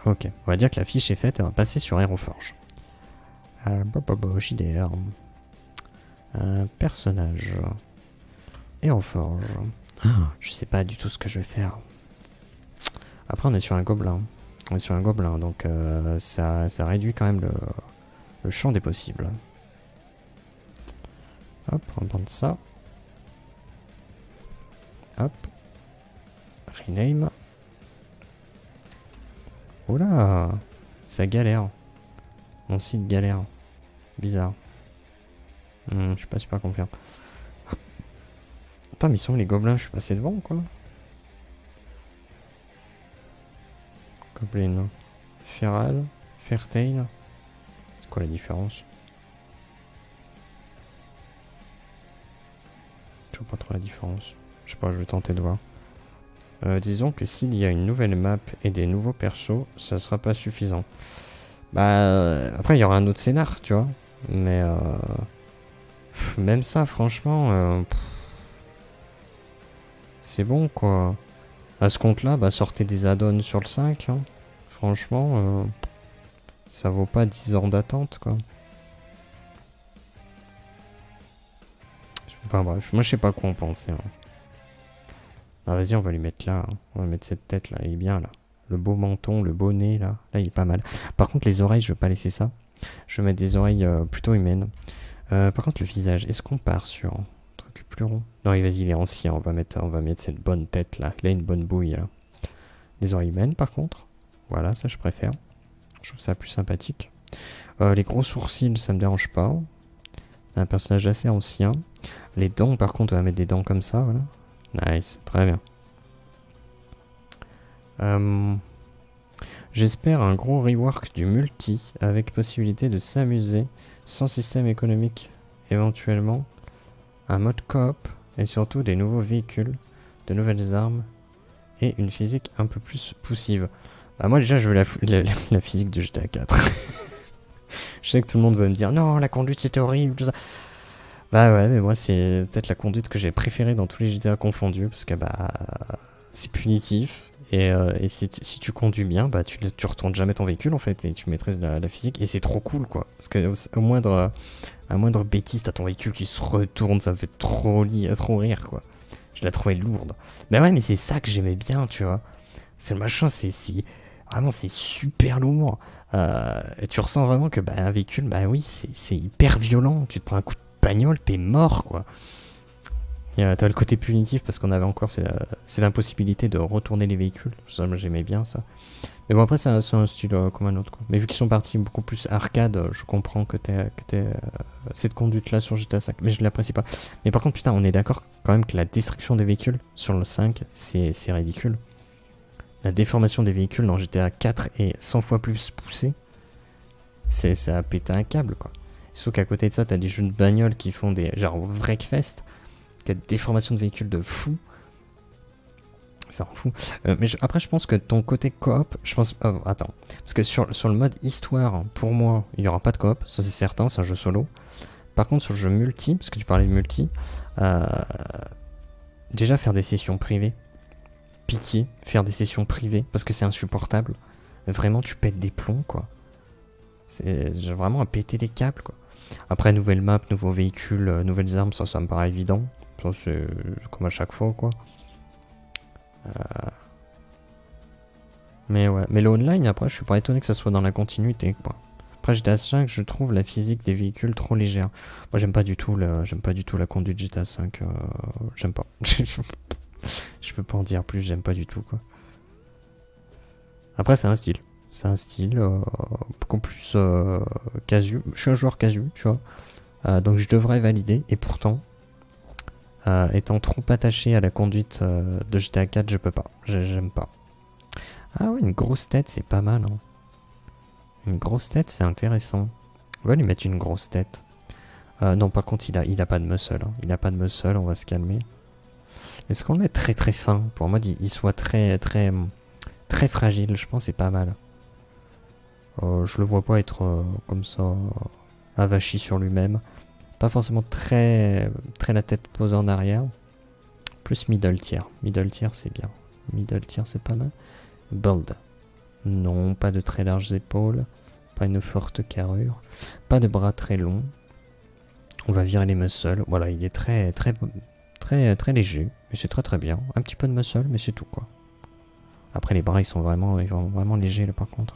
Ok, on va dire que la fiche est faite et on va passer sur Aeroforge. JDR. Personnage. Aeroforge. Je sais pas du tout ce que je vais faire. Après on est sur un gobelin. On est sur un gobelin, donc ça réduit quand même le champ des possibles. Hop, on va prendre ça. Hop. Rename. Oh là, ça galère. Mon site galère. Bizarre. Je suis pas super confiant. Attends, mais ils sont où les gobelins? Je suis passé devant ou quoi? Goblin. Feral. Fairtail. C'est quoi la différence? Je vois pas trop la différence. Je sais pas, je vais tenter de voir. Disons que s'il y a une nouvelle map et des nouveaux persos, ça sera pas suffisant. Bah, après il y aura un autre scénar, tu vois. Mais même ça, franchement, c'est bon quoi. À ce compte-là, bah sortez des add-ons sur le 5. Hein. Franchement, ça vaut pas 10 ans d'attente quoi. Enfin bref, moi je sais pas quoi en penser. Hein. Ah, vas-y, on va lui mettre là. Hein. On va mettre cette tête là, il est bien là. Le beau menton, le beau nez là. Là, il est pas mal. Par contre, les oreilles, je veux pas laisser ça. Je vais mettre des oreilles plutôt humaines. Par contre, le visage, est-ce qu'on part sur un truc plus rond? Non, vas-y, il est ancien. On va mettre cette bonne tête là. Il a une bonne bouille là. Les oreilles humaines, par contre. Voilà, ça, je préfère. Je trouve ça plus sympathique. Les gros sourcils, ça me dérange pas. Un personnage assez ancien. Les dents, par contre, on va mettre des dents comme ça, voilà. Nice, très bien. J'espère un gros rework du multi avec possibilité de s'amuser sans système économique éventuellement, un mode coop et surtout des nouveaux véhicules, de nouvelles armes et une physique un peu plus poussive. Bah moi déjà je veux la physique de GTA 4. Je sais que tout le monde va me dire non la conduite c'était horrible tout ça. Bah ouais mais moi c'est peut-être la conduite que j'ai préférée dans tous les GTA confondus parce que bah c'est punitif et si tu conduis bien bah tu retournes jamais ton véhicule en fait et tu maîtrises la physique et c'est trop cool quoi parce que au moindre bêtise t'as ton véhicule qui se retourne, ça me fait trop rire quoi. Je l'ai trouvé lourde. Bah ouais mais c'est ça que j'aimais bien tu vois. C'est le machin c'est vraiment c'est super lourd. Et tu ressens vraiment que bah un véhicule bah oui c'est hyper violent, tu te prends un coup de bagnole, t'es mort quoi. T'as le côté punitif parce qu'on avait encore cette impossibilité de retourner les véhicules. Ça, j'aimais bien ça. Mais bon, après, c'est un style comme un autre. Quoi. Mais vu qu'ils sont partis beaucoup plus arcade, je comprends que t'aies cette conduite-là sur GTA 5. Mais je l'apprécie pas. Mais par contre, putain, on est d'accord quand même que la destruction des véhicules sur le 5, c'est ridicule. La déformation des véhicules dans GTA 4 est 100 fois plus poussée. Ça a pété un câble, quoi. Sauf qu'à côté de ça, t'as des jeux de bagnole qui font des genre Wreckfest, qui a des déformations de véhicules de fou. Ça rend fou. Mais après, je pense que ton côté coop, je pense. Attends. Parce que sur le mode histoire, pour moi, il n'y aura pas de coop, ça c'est certain, c'est un jeu solo. Par contre, sur le jeu multi, parce que tu parlais de multi, déjà faire des sessions privées. Pitié, faire des sessions privées, parce que c'est insupportable. Vraiment, tu pètes des plombs, quoi. C'est vraiment à péter des câbles, quoi. Après, nouvelle map, nouveaux véhicules, nouvelles armes, ça me paraît évident. Ça, c'est comme à chaque fois, quoi. Mais ouais, mais le online, après, je suis pas étonné que ça soit dans la continuité, quoi. Après, GTA 5, je trouve la physique des véhicules trop légère. Moi, j'aime pas du tout la conduite GTA 5. J'aime pas. Je peux pas en dire plus, j'aime pas du tout, quoi. Après, c'est un style. C'est un style beaucoup plus casu. Je suis un joueur casu, tu vois. Donc, je devrais valider. Et pourtant, étant trop attaché à la conduite de GTA 4, je peux pas. J'aime pas. Ah ouais, une grosse tête, c'est pas mal. Hein. Une grosse tête, c'est intéressant. On va lui mettre une grosse tête. Non, par contre, il a pas de muscle. Hein. Il a pas de muscle, on va se calmer. Est-ce qu'on le met très très fin? Pour moi, il soit très très très fragile, je pense c'est pas mal. Je le vois pas être comme ça, avachi sur lui-même. Pas forcément très la tête posée en arrière. Plus middle tier. Middle tier, c'est bien. Middle tier, c'est pas mal. Build. Non, pas de très larges épaules. Pas une forte carrure. Pas de bras très longs. On va virer les muscles. Voilà, il est très léger. Mais c'est très bien. Un petit peu de muscle, mais c'est tout quoi. Après les bras ils sont vraiment légers là par contre.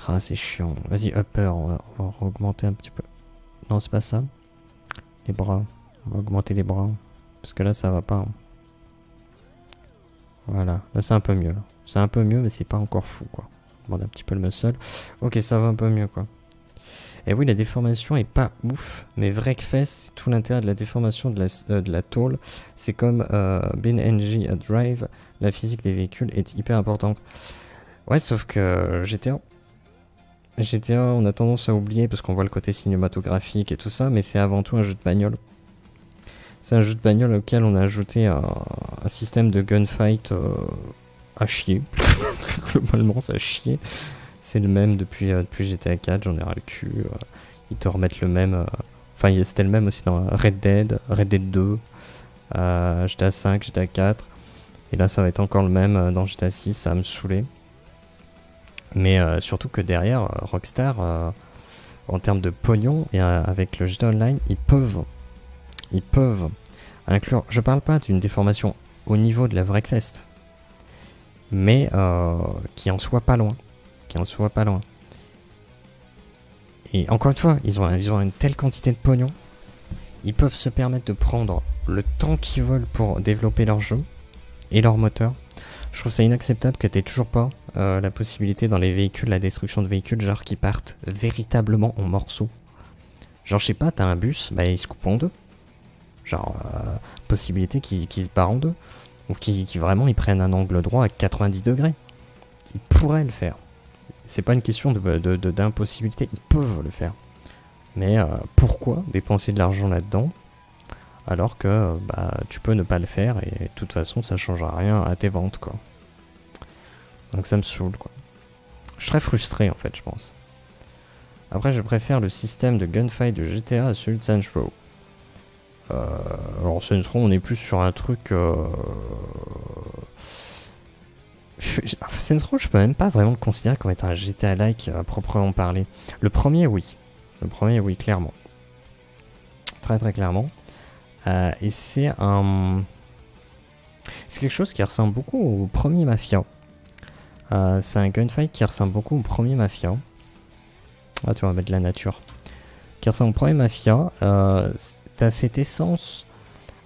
Ah c'est chiant. Vas-y upper, on va augmenter un petit peu. Non c'est pas ça. Les bras. On va augmenter les bras. Parce que là ça va pas. Hein. Voilà. Là c'est un peu mieux. C'est un peu mieux mais c'est pas encore fou quoi. On demande un petit peu le muscle. Ok ça va un peu mieux quoi. Et oui, la déformation est pas ouf, mais Wreckfest, tout l'intérêt de la déformation de la tôle, c'est comme BeamNG Drive, la physique des véhicules est hyper importante. Ouais, sauf que GTA, on a tendance à oublier parce qu'on voit le côté cinématographique et tout ça, mais c'est avant tout un jeu de bagnole. C'est un jeu de bagnole auquel on a ajouté un système de gunfight à chier. Globalement, ça a chier. C'est le même depuis GTA 4, j'en ai ras le cul. Ils te remettent le même. Enfin, c'était le même aussi dans Red Dead 2, GTA 5, GTA 4. Et là, ça va être encore le même dans GTA 6, ça va me saouler. Mais surtout que derrière, Rockstar, en termes de pognon, et avec le GTA Online, ils peuvent inclure. Je parle pas d'une déformation au niveau de la Wreckfest, mais qui en soit pas loin. Et encore une fois, ils ont une telle quantité de pognon, ils peuvent se permettre de prendre le temps qu'ils veulent pour développer leur jeu et leur moteur. Je trouve ça inacceptable que tu n'aies toujours pas la possibilité dans les véhicules, la destruction de véhicules, genre qui partent véritablement en morceaux. Genre, je sais pas, t'as un bus, bah il se coupe en deux. Genre, possibilité qu'il se barre en deux. Ou qui vraiment ils prennent un angle droit à 90 degrés. Ils pourraient le faire. C'est pas une question d'impossibilité, ils peuvent le faire. Mais pourquoi dépenser de l'argent là-dedans alors que tu peux ne pas le faire et de toute façon ça changera rien à tes ventes quoi. Donc ça me saoule quoi. Je serais frustré en fait je pense. Après je préfère le système de gunfight de GTA à celui de Saints Row. Alors Saints Row on est plus sur un truc... Saints Row je peux même pas vraiment le considérer comme étant un GTA-like à proprement parler. Le premier oui. Clairement. Très clairement. Et c'est quelque chose qui ressemble beaucoup au premier Mafia. C'est un gunfight qui ressemble beaucoup au premier Mafia. Ah tu vas mettre de la nature. Qui ressemble au premier Mafia. T'as cette essence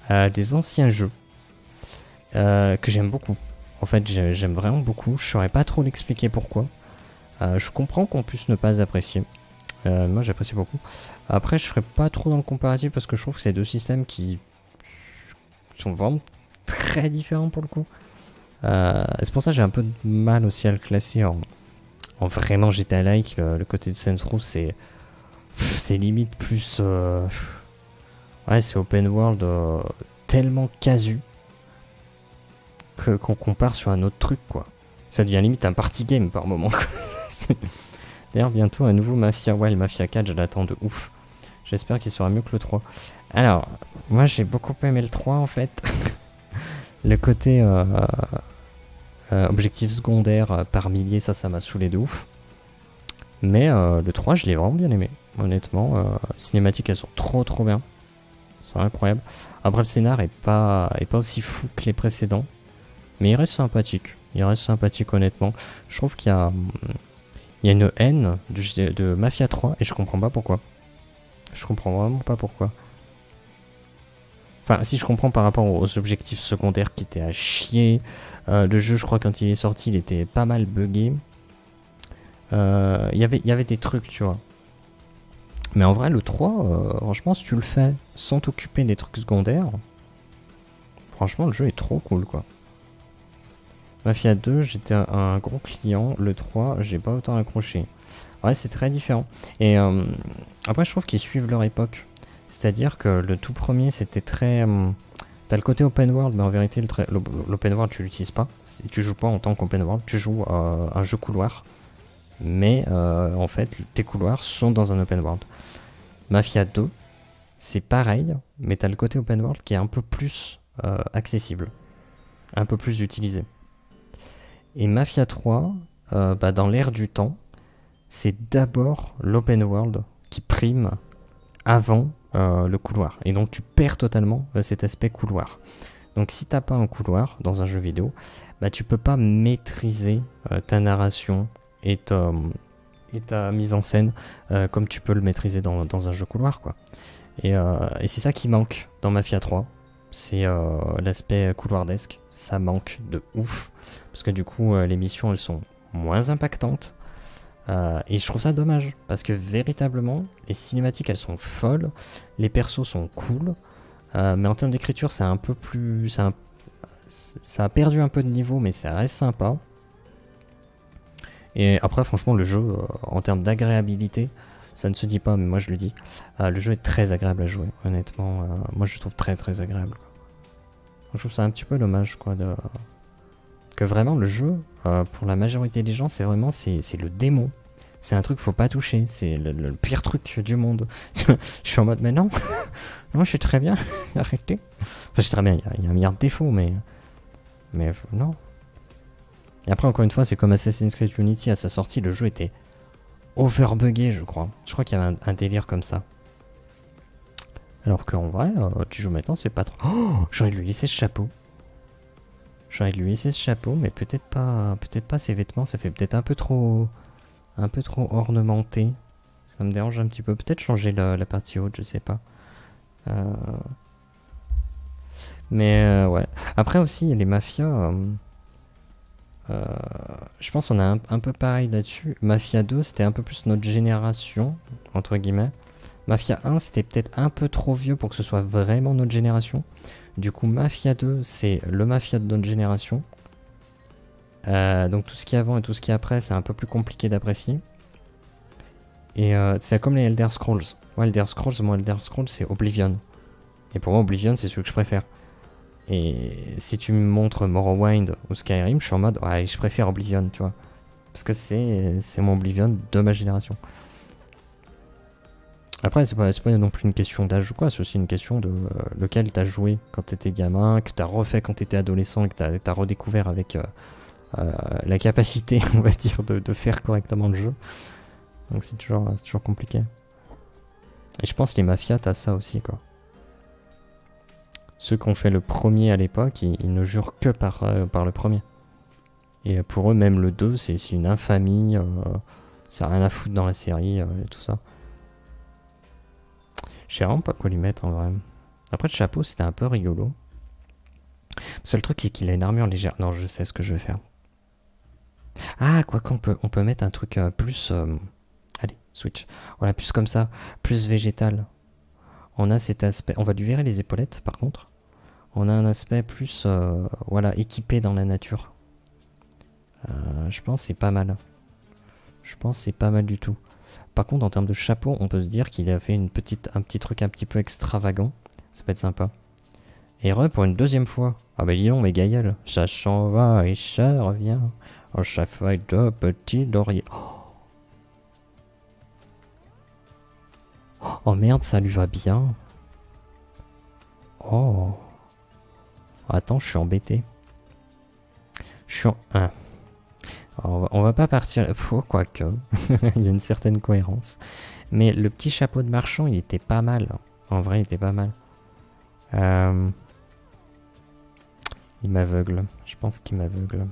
des anciens jeux que j'aime beaucoup. En fait j'aime vraiment beaucoup. Je saurais pas trop l'expliquer pourquoi. Je comprends qu'on puisse ne pas apprécier. Moi j'apprécie beaucoup. Après je serais pas trop dans le comparatif parce que je trouve que c'est deux systèmes qui sont vraiment très différents pour le coup. C'est pour ça que j'ai un peu de mal aussi à le classer en vraiment GTA-like. Le côté de Saints Row c'est limite plus... ouais c'est open world tellement casu qu'on compare sur un autre truc quoi. Ça devient limite un party game par moment. D'ailleurs bientôt un nouveau Mafia. Ouais le Mafia 4 je l'attends de ouf. J'espère qu'il sera mieux que le 3. Alors moi j'ai beaucoup aimé le 3 en fait. Le côté objectif secondaire par millier ça m'a saoulé de ouf. Mais le 3 je l'ai vraiment bien aimé. Honnêtement cinématiques elles sont trop bien. C'est incroyable. Après le scénar est pas aussi fou que les précédents. Mais il reste sympathique. Honnêtement. Je trouve qu'il y a une haine de Mafia 3 et je comprends pas pourquoi. Je comprends vraiment pas pourquoi. Enfin, si je comprends par rapport aux objectifs secondaires qui étaient à chier. Le jeu, je crois, quand il est sorti, il était pas mal buggé. Il y avait des trucs, tu vois. Mais en vrai, le 3, franchement, si tu le fais sans t'occuper des trucs secondaires, franchement, le jeu est trop cool, quoi. Mafia 2, j'étais un gros client. Le 3, j'ai pas autant accroché. Ouais, c'est très différent. Et après, je trouve qu'ils suivent leur époque. C'est-à-dire que le tout premier, c'était très... t'as le côté open world, mais en vérité, l'open world, tu l'utilises pas. Tu joues pas en tant qu'open world, tu joues un jeu couloir. Mais en fait, tes couloirs sont dans un open world. Mafia 2, c'est pareil, mais t'as le côté open world qui est un peu plus accessible. Un peu plus utilisé. Et Mafia 3, bah, dans l'ère du temps, c'est d'abord l'open world qui prime avant le couloir. Et donc tu perds totalement cet aspect couloir. Donc si t'as pas un couloir dans un jeu vidéo, bah tu peux pas maîtriser ta narration et ta mise en scène comme tu peux le maîtriser dans un jeu couloir, quoi. Et c'est ça qui manque dans Mafia 3. C'est l'aspect couloirdesque. Ça manque de ouf. Parce que du coup, les missions, elles sont moins impactantes. Et je trouve ça dommage. Parce que véritablement, les cinématiques, elles sont folles. Les persos sont cool. Mais en termes d'écriture, c'est un peu plus... Ça a perdu un peu de niveau, mais ça reste sympa. Et après, franchement, le jeu, en termes d'agréabilité, ça ne se dit pas, mais moi je le dis. Le jeu est très agréable à jouer, honnêtement. Moi je le trouve très très agréable. Je trouve ça un petit peu dommage, quoi, que vraiment le jeu, pour la majorité des gens, c'est vraiment c'est le démon. C'est un truc qu'il faut pas toucher. C'est le pire truc du monde. Je suis en mode, mais non, non, je suis très bien. Arrêtez. Enfin, je suis très bien. Il y a un milliard de défauts, mais non. Et après, encore une fois, c'est comme Assassin's Creed Unity à sa sortie, le jeu était overbuggé, je crois. Je crois qu'il y avait un délire comme ça. Alors qu'en vrai, tu joues maintenant, c'est pas trop... Oh, j'ai envie de lui laisser ce chapeau. J'ai envie de lui laisser ce chapeau, mais peut-être pas ses vêtements. Ça fait peut-être un peu trop ornementé. Ça me dérange un petit peu. Peut-être changer la partie haute, je sais pas. Mais ouais. Après aussi, les mafias... je pense qu'on a un peu pareil là-dessus. Mafia 2, c'était un peu plus notre génération, entre guillemets. Mafia 1, c'était peut-être un peu trop vieux pour que ce soit vraiment notre génération. Du coup, Mafia 2, c'est le Mafia de notre génération. Donc tout ce qui est avant et tout ce qui est après, c'est un peu plus compliqué d'apprécier. Et c'est comme les Elder Scrolls. Ouais, Elder Scrolls, c'est Oblivion. Et pour moi, Oblivion, c'est celui que je préfère. Et si tu me montres Morrowind ou Skyrim, je suis en mode, ouais, je préfère Oblivion, tu vois. Parce que c'est mon Oblivion de ma génération. Après, c'est pas non plus une question d'âge ou quoi, c'est aussi une question de lequel t'as joué quand t'étais gamin, que t'as refait quand t'étais adolescent et que t'as redécouvert avec la capacité, on va dire, de faire correctement le jeu. Donc c'est toujours compliqué. Et je pense que les mafias, t'as ça aussi, quoi. Ceux qui ont fait le premier à l'époque, ils ne jurent que par le premier. Et pour eux, même le 2, c'est une infamie. Ça n'a rien à foutre dans la série et tout ça. Je sais vraiment pas quoi lui mettre en vrai. Après, le chapeau, c'était un peu rigolo. Le seul truc, c'est qu'il a une armure légère. Non, je sais ce que je vais faire. Ah, quoi qu'on peut mettre un truc plus... allez, switch. Voilà, plus comme ça. Plus végétal. On a cet aspect... On va lui virer les épaulettes, par contre. On a un aspect plus, voilà, équipé dans la nature. Je pense que c'est pas mal. Je pense que c'est pas mal du tout. Par contre, en termes de chapeau, on peut se dire qu'il a fait un petit truc un petit peu extravagant. Ça peut être sympa. Et pour une deuxième fois. Ah bah dis donc, mais Gaël, ça s'en va et ça revient. Oh, ça fait de petits lauriers. Oh merde, ça lui va bien. Oh. Attends, je suis embêté. Je suis en... Ah. On va pas partir... Faut, quoique. Il y a une certaine cohérence. Mais le petit chapeau de marchand, il était pas mal. En vrai, il était pas mal. Il m'aveugle. Je pense qu'il m'aveugle.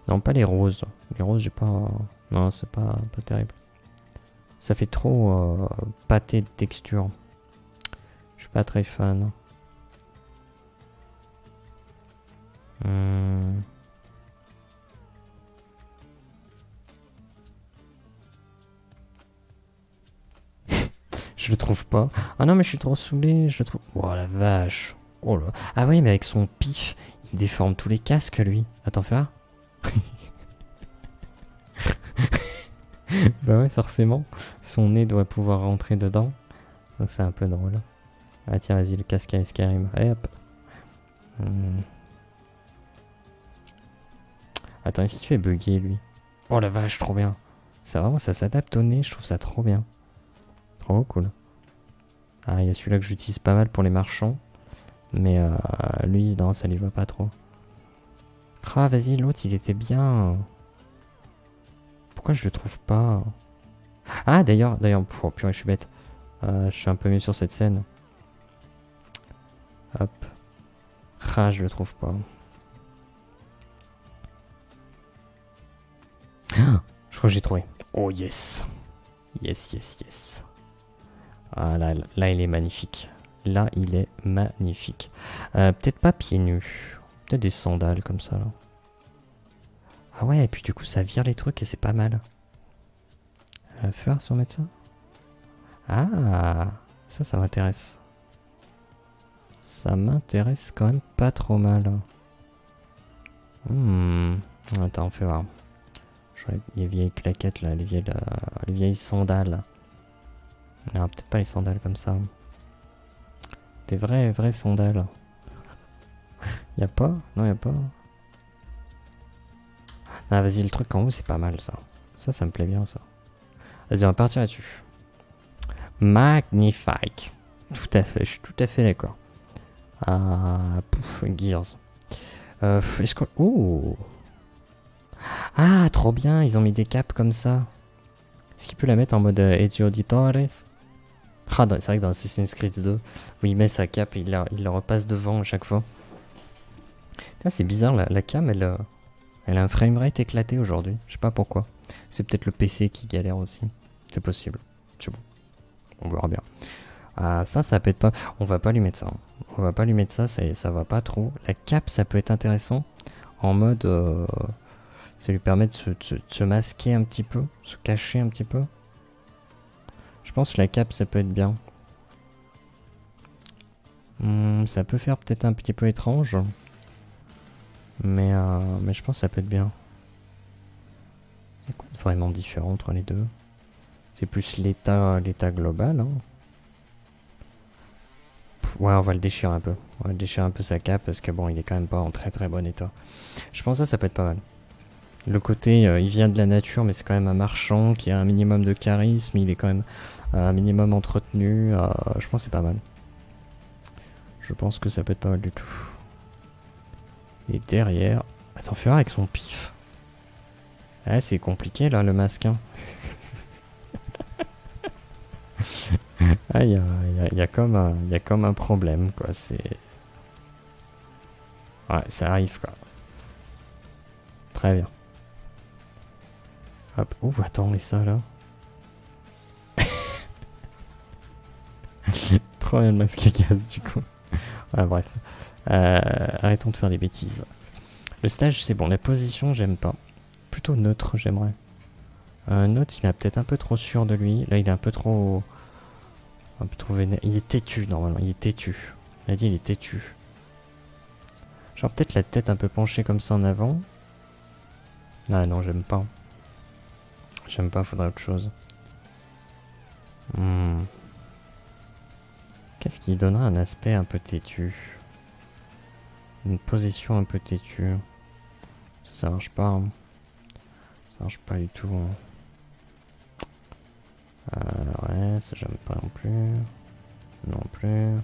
Non, pas les roses. Les roses, j'ai pas... Non, c'est pas terrible. Ça fait trop pâté de texture. Je suis pas très fan. Je le trouve pas. Ah non, mais je suis trop saoulé. Je le trouve... Oh la vache. Oh là. Ah oui, mais avec son pif, il déforme tous les casques, lui. Attends, fais voir. Bah ouais, forcément. Son nez doit pouvoir rentrer dedans. Donc c'est un peu drôle. Ah tiens, vas-y, le casque à Skyrim. Allez hop. Attends, est-ce qu'il fait bugger, lui? Oh la vache, trop bien. Ça vraiment, ça s'adapte au nez. Je trouve ça trop bien. Trop cool. Ah, il y a celui-là que j'utilise pas mal pour les marchands. Mais lui, non, ça lui va pas trop. Ah, vas-y, l'autre, il était bien. Pourquoi je le trouve pas? Ah, d'ailleurs, oh, purée, je suis bête. Je suis un peu mieux sur cette scène. Hop. Ah, je le trouve pas. Je crois que j'ai trouvé. Oh yes. Yes, yes, yes. Ah là, il est magnifique. Là, il est magnifique. Peut-être pas pieds nus. Peut-être des sandales comme ça. Là. Ah ouais, et puis du coup, ça vire les trucs et c'est pas mal. Faire si on met ça. Ah, ça m'intéresse. Ça m'intéresse quand même pas trop mal. Attends, on fait voir. Les vieilles claquettes là, les vieilles sandales. Non, peut-être pas les sandales comme ça. Des vraies sandales. Y'a pas? Non, y'a pas. Ah, vas-y, le truc en haut, c'est pas mal ça. Ça me plaît bien ça. Vas-y, on va partir là-dessus. Magnifique. Tout à fait, je suis tout à fait d'accord. Ah, pouf, Gears. Est-ce que... Oh! Ah, trop bien, ils ont mis des capes comme ça. Est-ce qu'il peut la mettre en mode Ezio Auditores? Ah, c'est vrai que dans Assassin's Creed 2, où il met sa cape et il la repasse devant à chaque fois. C'est bizarre, la cam, elle a un framerate éclaté aujourd'hui. Je sais pas pourquoi. C'est peut-être le PC qui galère aussi. C'est possible. C'est bon. On verra bien. Ah, ça peut être pas... On va pas lui mettre ça. On va pas lui mettre ça, ça va pas trop. La cape, ça peut être intéressant. En mode... ça lui permet de se masquer un petit peu. Se cacher un petit peu. Je pense que la cape, ça peut être bien. Ça peut faire peut-être un petit peu étrange. Mais je pense que ça peut être bien. Il y a quoi de vraiment différent entre les deux? C'est plus l'état global. Hein. Ouais, on va le déchirer un peu. On va déchirer un peu sa cape parce que bon, il est quand même pas en très bon état. Je pense que ça peut être pas mal. Le côté, il vient de la nature, mais c'est quand même un marchand qui a un minimum de charisme. Il est quand même un minimum entretenu. Je pense que c'est pas mal. Je pense que ça peut être pas mal du tout. Et derrière... Attends, fais voir avec son pif. Ouais, c'est compliqué là, le masque. Hein. Ah, il y a comme un problème, quoi. C'est... Ouais, ça arrive, quoi. Très bien. Hop. Ouh, attends, et ça, là. Trop bien le masque à gaz, du coup. Ouais, bref. Arrêtons de faire des bêtises. Le stage, c'est bon. La position, j'aime pas. Plutôt neutre, j'aimerais. Neutre, il est peut-être un peu trop sûr de lui. Là, il est un peu trop vénère. Il est têtu, normalement. Il est têtu. Il a dit, il est têtu. Genre, peut-être la tête un peu penchée comme ça en avant. Ah non, j'aime pas. J'aime pas, faudrait autre chose. Qu'est-ce qui donnera un aspect un peu têtu? Une position un peu têtue. Ça marche pas. Hein. Ça marche pas du tout. Hein. Ouais, ça j'aime pas non plus. Non plus.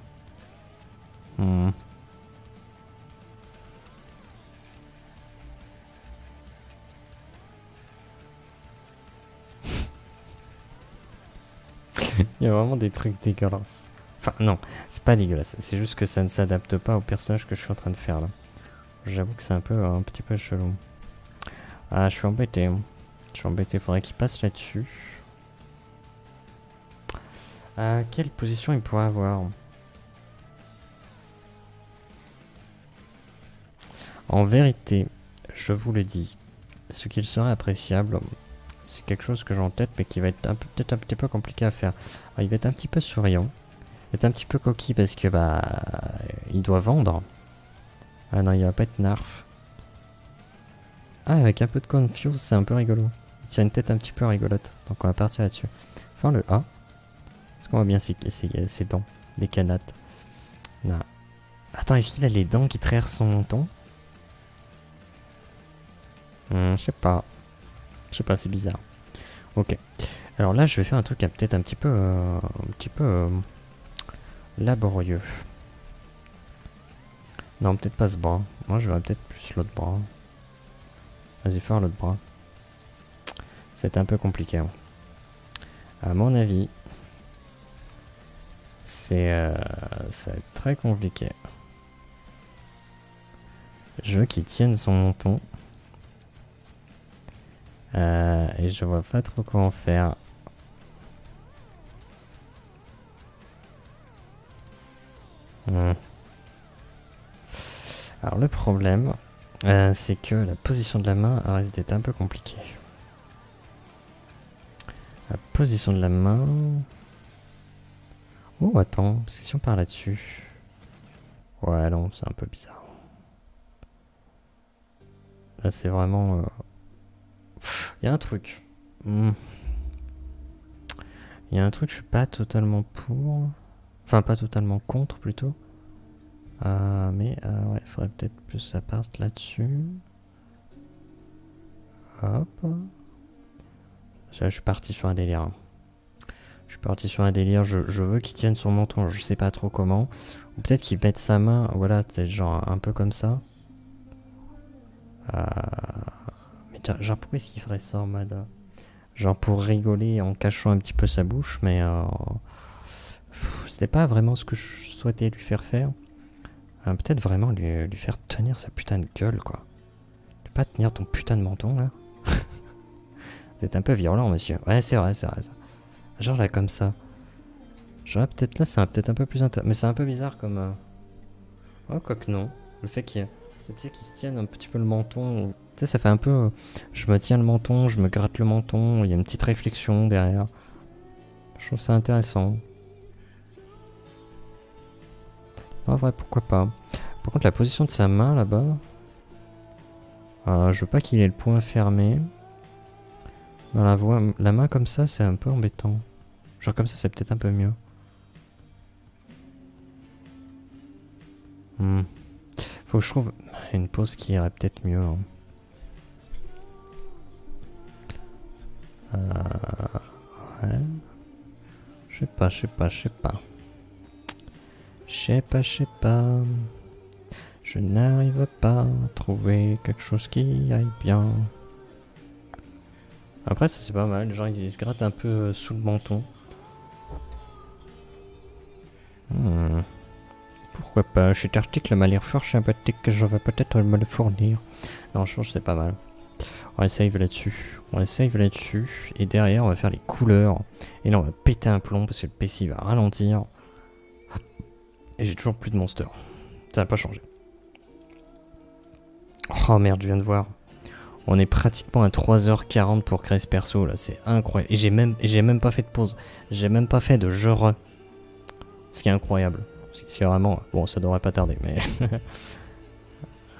Il y a vraiment des trucs dégueulasses. Enfin, non, c'est pas dégueulasse. C'est juste que ça ne s'adapte pas au personnage que je suis en train de faire là. J'avoue que c'est un petit peu chelou. Ah, je suis embêté. Je suis embêté. Faudrait qu'il passe là-dessus. Quelle position il pourrait avoir? En vérité, je vous le dis, ce qu'il serait appréciable, c'est quelque chose que j'ai en tête, mais qui va être peut-être un petit peu compliqué à faire. Alors, il va être un petit peu souriant. Il va être un petit peu coquille parce que, il doit vendre. Ah non, il va pas être narf. Ah, avec un peu de confuse, c'est un peu rigolo. Il tient une tête un petit peu rigolote. Donc on va partir là-dessus. Enfin, le A. Est-ce qu'on voit bien ses dents? Les canates. Non. Attends, est-ce qu'il a les dents qui traversent son menton? Je sais pas. Je sais pas, c'est bizarre. Ok. Alors là, je vais faire un truc peut-être un petit peu laborieux. Non, peut-être pas ce bras. Moi, je vais peut-être plus l'autre bras. Vas-y, faire l'autre bras. C'est un peu compliqué. Hein. À mon avis, ça va être très compliqué. Je veux qu'il tienne son menton. Et je vois pas trop comment faire. Alors le problème, c'est que la position de la main risque d'être un peu compliquée. La position de la main... Oh attends, parce que si on part là-dessus... Ouais non, c'est un peu bizarre. Là c'est vraiment... Il y a un truc. Il y a un truc que je suis pas totalement pour. Enfin pas totalement contre plutôt. Mais ouais, il faudrait peut-être plus ça parte là-dessus. Hop. Je suis parti sur un délire. Hein. Je suis parti sur un délire. Je veux qu'il tienne son menton. Je sais pas trop comment. Ou peut-être qu'il mette sa main. Voilà, c'est genre un peu comme ça. Mais genre pourquoi est-ce qu'il ferait ça en mode... Genre pour rigoler en cachant un petit peu sa bouche. Mais c'était pas vraiment ce que je souhaitais lui faire faire. Peut-être vraiment lui faire tenir sa putain de gueule quoi. Ne pas tenir ton putain de menton là. Vous êtes un peu violent monsieur. Ouais c'est vrai, c'est vrai. Genre là comme ça. Genre peut-être là c'est peut-être un peu plus intéressant. Mais c'est un peu bizarre comme... Oh quoique non. Le fait qu'il se tienne un petit peu le menton. Tu sais ça fait un peu... Je me tiens le menton, je me gratte le menton. Il y a une petite réflexion derrière. Je trouve ça intéressant. En vrai pourquoi pas. Par contre la position de sa main là-bas... je veux pas qu'il ait le poing fermé. Dans la main comme ça, c'est un peu embêtant. Genre comme ça, c'est peut-être un peu mieux. Faut que je trouve une pose qui irait peut-être mieux. Hein. Ouais. Je sais pas. Je n'arrive pas à trouver quelque chose qui aille bien. Après ça c'est pas mal, genre il se gratte un peu sous le menton. Pourquoi pas, cet article m'a l'air fort sympathique, je vais peut-être me le fournir. Non je pense que c'est pas mal. On va save là-dessus. Et derrière on va faire les couleurs. Et là on va péter un plomb parce que le PC va ralentir. Et j'ai toujours plus de monster. Ça n'a pas changé. Oh merde, je viens de voir. On est pratiquement à 3h40 pour créer ce perso là, c'est incroyable. Et j'ai même pas fait de pause. J'ai même pas fait de jeu re. Ce qui est incroyable. C'est vraiment... Bon, ça devrait pas tarder, mais...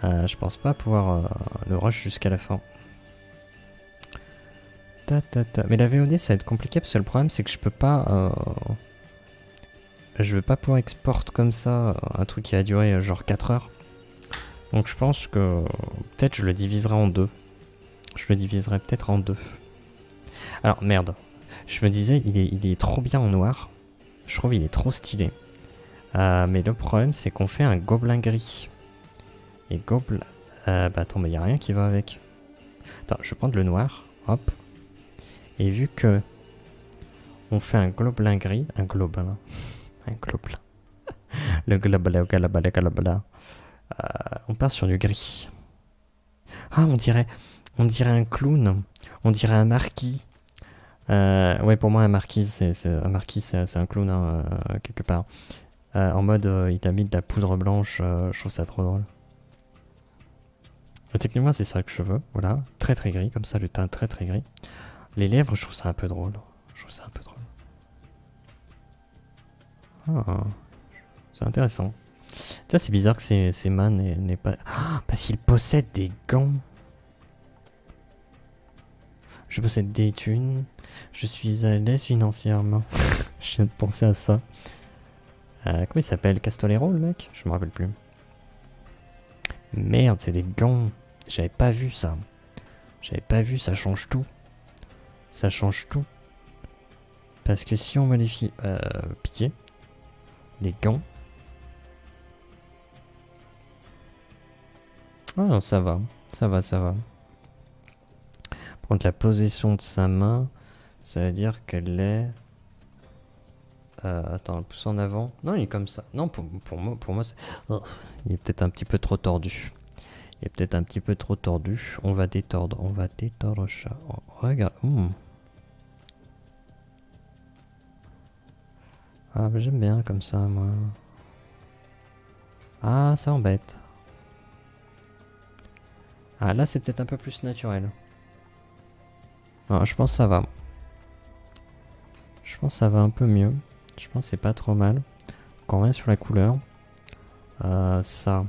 je pense pas pouvoir le rush jusqu'à la fin. Mais la VOD ça va être compliqué parce que le problème c'est que je peux pas... Je vais pas pouvoir exporter comme ça un truc qui va durer genre 4 heures. Donc je pense que peut-être je le diviserai en deux. Je le diviserai peut-être en deux. Alors merde. Je me disais il est trop bien en noir. Je trouve il est trop stylé. Mais le problème c'est qu'on fait un gobelin gris. Et gobelin... bah attends mais il n'y a rien qui va avec. Attends je vais prendre le noir. Hop. Et vu que... On fait un gobelin gris. Un gobelin. Un gobelin. Le gobelin. On part sur du gris. Ah on dirait un clown. On dirait un marquis. Ouais pour moi un marquis c'est un clown hein, quelque part. En mode il a mis de la poudre blanche. Je trouve ça trop drôle. Techniquement c'est ça que je veux. Voilà. Très très gris comme ça le teint très très gris. Les lèvres je trouve ça un peu drôle. Ah, c'est intéressant. Ça c'est bizarre que ces mains n'aient pas... Ah, parce qu'il possède des gants. Je possède des thunes. Je suis à l'aise financièrement. Je viens de penser à ça. Comment il s'appelle? Castolero le mec? Je me rappelle plus. Merde, c'est des gants. J'avais pas vu ça. Ça change tout. Parce que si on modifie... pitié. Les gants. Ah non, ça va. Par contre, la position de sa main, ça veut dire qu'elle est... attends, le pouce en avant. Non, il est comme ça. Non, pour moi oh, il est peut-être un petit peu trop tordu. Il est peut-être un petit peu trop tordu. On va détordre le chat. Oh, regarde. Ah, bah, j'aime bien comme ça, moi. Ah, ça embête. Ah, là, c'est peut-être un peu plus naturel. Ah, je pense que ça va. Je pense que ça va un peu mieux. Je pense que c'est pas trop mal. Quand on revient sur la couleur. Ça.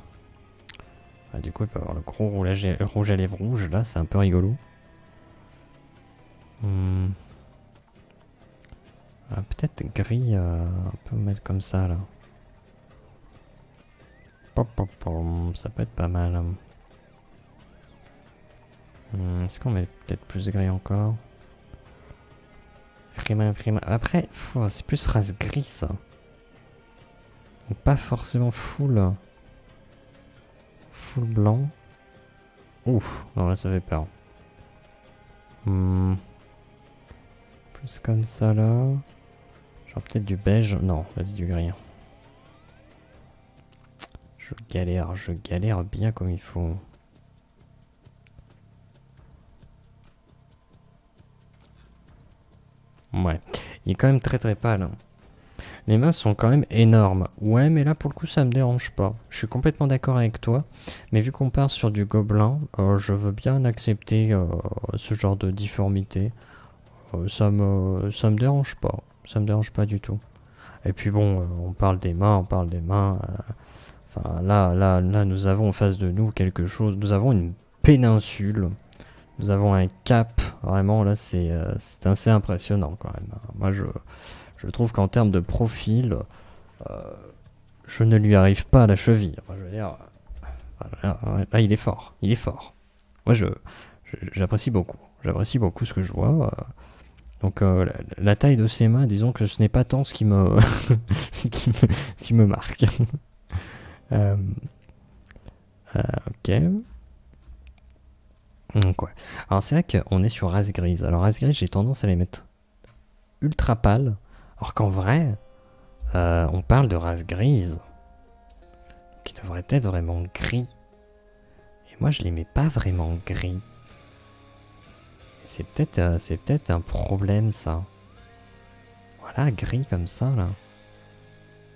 Ah, du coup, il peut avoir le gros rouge à lèvres rouge. Là, c'est un peu rigolo. Ah, peut-être gris. On peut mettre comme ça, là. Ça peut être pas mal. Est-ce qu'on met peut-être plus gris encore? Freeman. Après, c'est plus race gris, ça. Donc, pas forcément full blanc. Ouf, non, là, ça fait peur. Plus comme ça, là. Genre peut-être du beige. Non, vas-y, du gris. Je galère bien comme il faut. Ouais, il est quand même très pâle. Hein. Les mains sont quand même énormes. Ouais, mais là pour le coup ça me dérange pas. Je suis complètement d'accord avec toi. Mais vu qu'on part sur du gobelin, je veux bien accepter ce genre de difformité. Ça me dérange pas. Ça me dérange pas du tout. Et puis bon, on parle des mains. Enfin là, nous avons en face de nous quelque chose. Nous avons une péninsule. Nous avons un cap. Vraiment là c'est assez impressionnant quand même. Moi je trouve qu'en termes de profil, je ne lui arrive pas à la cheville. Enfin, je veux dire, là, il est fort. Il est fort. Moi, j'apprécie beaucoup. J'apprécie beaucoup ce que je vois. Donc, la taille de ses mains, disons que ce n'est pas tant ce qui me, ce qui me marque. Ok. Donc, ouais. Alors, c'est vrai qu'on est sur race grise. Alors, race grise, j'ai tendance à les mettre ultra pâles. Alors qu'en vrai, on parle de race grise qui devrait être vraiment gris. Et moi, je les mets pas vraiment gris. C'est peut-être un problème, ça. Voilà, gris comme ça, là.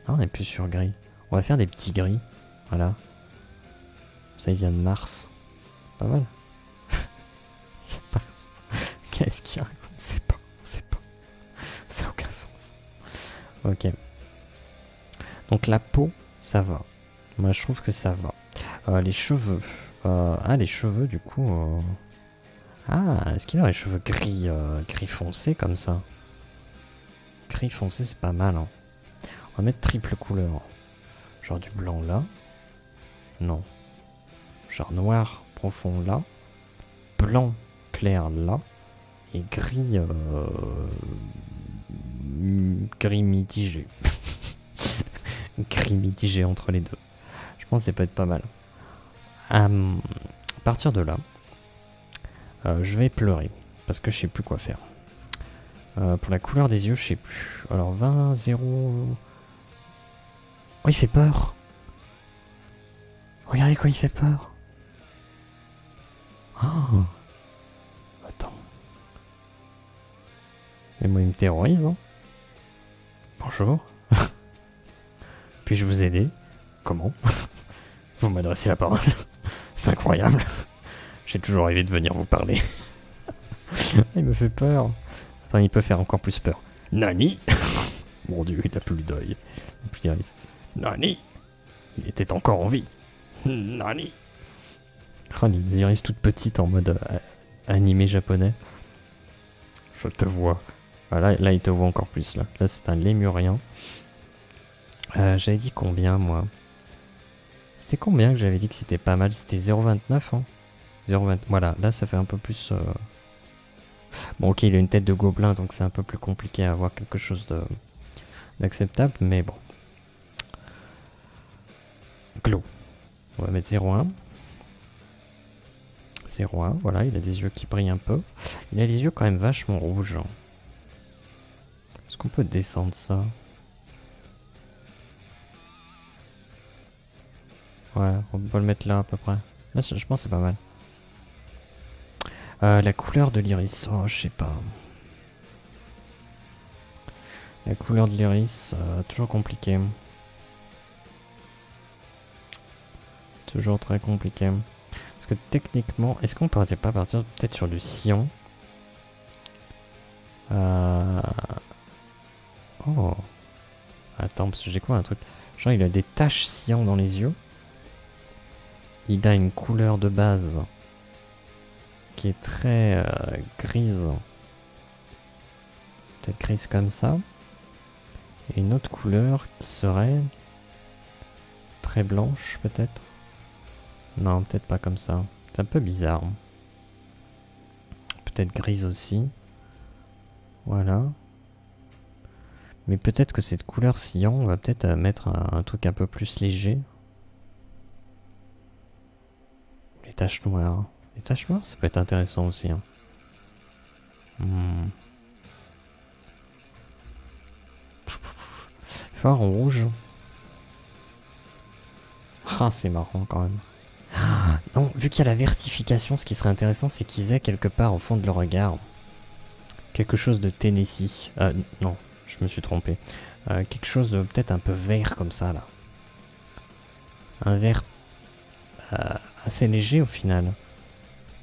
Ah, on est plus sur gris. On va faire des petits gris. Voilà. Ça, il vient de Mars. Pas mal. Mars. Qu'est-ce qu'il raconte? On sait pas. Ça n'a aucun sens. Ok. Donc la peau, ça va. Moi, je trouve que ça va. Les cheveux. Les cheveux, du coup... est-ce qu'il a les cheveux gris, gris foncé, comme ça? Gris foncé, c'est pas mal, hein. On va mettre triple couleur. Genre du blanc, là. Non. Genre noir profond, là. Blanc clair, là. Et gris... gris mitigé. Gris mitigé entre les deux. Je pense que ça peut être pas mal. À partir de là, je vais pleurer. Parce que je sais plus quoi faire. Pour la couleur des yeux, je sais plus. Alors 20, 0... Oh, il fait peur. Regardez quoi, il fait peur. Oh. Attends. Mais moi, il me terrorise, hein. Bonjour. Puis-je vous aider? Comment? Vous m'adressez la parole. C'est incroyable. J'ai toujours rêvé de venir vous parler. Il me fait peur. Attends, il peut faire encore plus peur. Nani? Mon dieu, il a plus d'œil. Plus d'iris. Nani? Il était encore en vie. Nani? Oh, les iris toutes petites en mode animé japonais. Je te vois. Voilà, là, il te voit encore plus. Là c'est un lémurien. J'avais dit combien, moi? C'était combien que j'avais dit que c'était pas mal? C'était 0,29, hein? 0,20. Voilà, là, ça fait un peu plus... Bon, ok, il a une tête de gobelin, donc c'est un peu plus compliqué à avoir quelque chose d'acceptable, mais bon. Glow. On va mettre 0,1. C'est roi, voilà, il a des yeux qui brillent un peu. Il a les yeux quand même vachement rouges. Est-ce qu'on peut descendre ça? Ouais, on peut le mettre là à peu près. Là, je pense que c'est pas mal. La couleur de l'iris, oh, je sais pas. La couleur de l'iris, toujours compliqué. Toujours très compliqué. Parce que techniquement, est-ce qu'on pourrait pas partir peut-être sur du cyan? Oh. Attends, parce que j'ai quoi un truc? Genre il a des taches cyan dans les yeux. Il a une couleur de base qui est très grise. Peut-être grise comme ça. Et une autre couleur qui serait très blanche peut-être. Non, peut-être pas comme ça. C'est un peu bizarre. Peut-être grise aussi. Voilà. Mais peut-être que cette couleur cyan, on va peut-être mettre un truc un peu plus léger. Les taches noires. Les taches noires, ça peut être intéressant aussi. Hein. Phare en rouge. Ah, c'est marrant quand même. Ah, non, vu qu'il y a la vertification, ce qui serait intéressant, c'est qu'ils aient quelque part au fond de leur regard quelque chose de Tennessee. Non, je me suis trompé. Quelque chose de peut-être un peu vert comme ça, là. Un vert assez léger au final.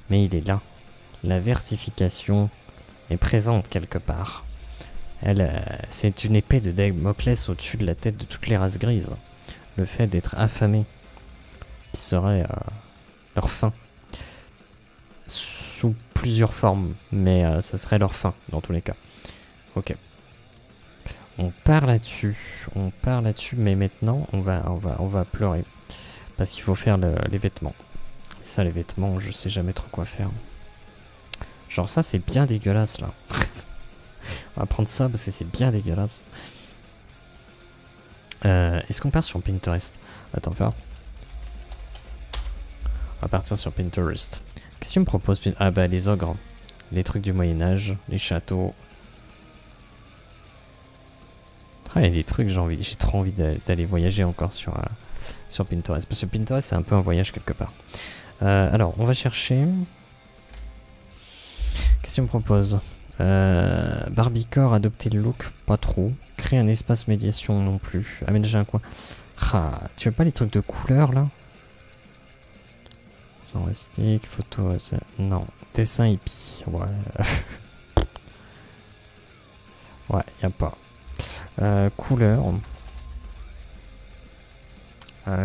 Mais il est là. La vertification est présente quelque part. C'est une épée de Damoclès au-dessus de la tête de toutes les races grises. Le fait d'être affamé, qui serait leur fin. Sous plusieurs formes, mais ça serait leur fin dans tous les cas. Ok. On part là-dessus, mais maintenant on va pleurer. Parce qu'il faut faire les vêtements. Et ça, les vêtements, je sais jamais trop quoi faire. Genre ça, c'est bien dégueulasse là. On va prendre ça parce que c'est bien dégueulasse. Est-ce qu'on part sur Pinterest? Attends, faire. On va partir sur Pinterest. Qu'est-ce que tu me proposes? Ah bah les ogres. Les trucs du Moyen-Âge, les châteaux. Ah, il y a des trucs, j'ai trop envie d'aller voyager encore sur Pinterest. Parce que Pinterest, c'est un peu un voyage quelque part. Alors, on va chercher... Qu'est-ce que tu me proposes? Barbiecore, adopter le look, pas trop. Créer un espace médiation non plus. Aménager un coin. Ah, tu veux pas les trucs de couleur là? Sans rustique, photo... Non, dessin hippie. Ouais. Ouais, y a pas. Couleur.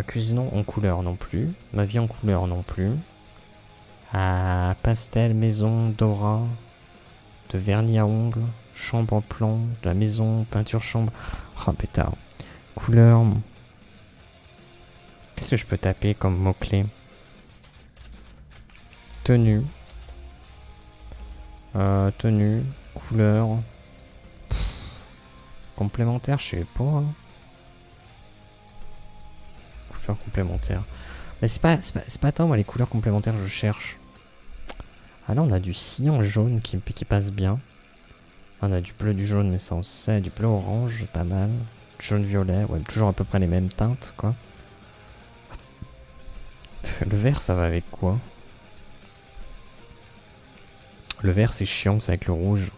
Cuisinons en couleur non plus. Ma vie en couleur non plus. Pastel, maison, Dora. De vernis à ongles. Chambre en plan. De la maison, peinture chambre. Oh pétard. Couleur. Qu'est-ce que je peux taper comme mot-clé? Tenue. Tenue. Couleur. Complémentaire, je sais pas. Hein. Couleur complémentaire. Mais c'est pas tant moi les couleurs complémentaires que je cherche. Ah là on a du cyan jaune qui passe bien. On a du bleu, du jaune, mais ça on sait. Du bleu orange, pas mal. Jaune violet, ouais, toujours à peu près les mêmes teintes quoi. Le vert ça va avec quoi? Le vert c'est chiant, c'est avec le rouge.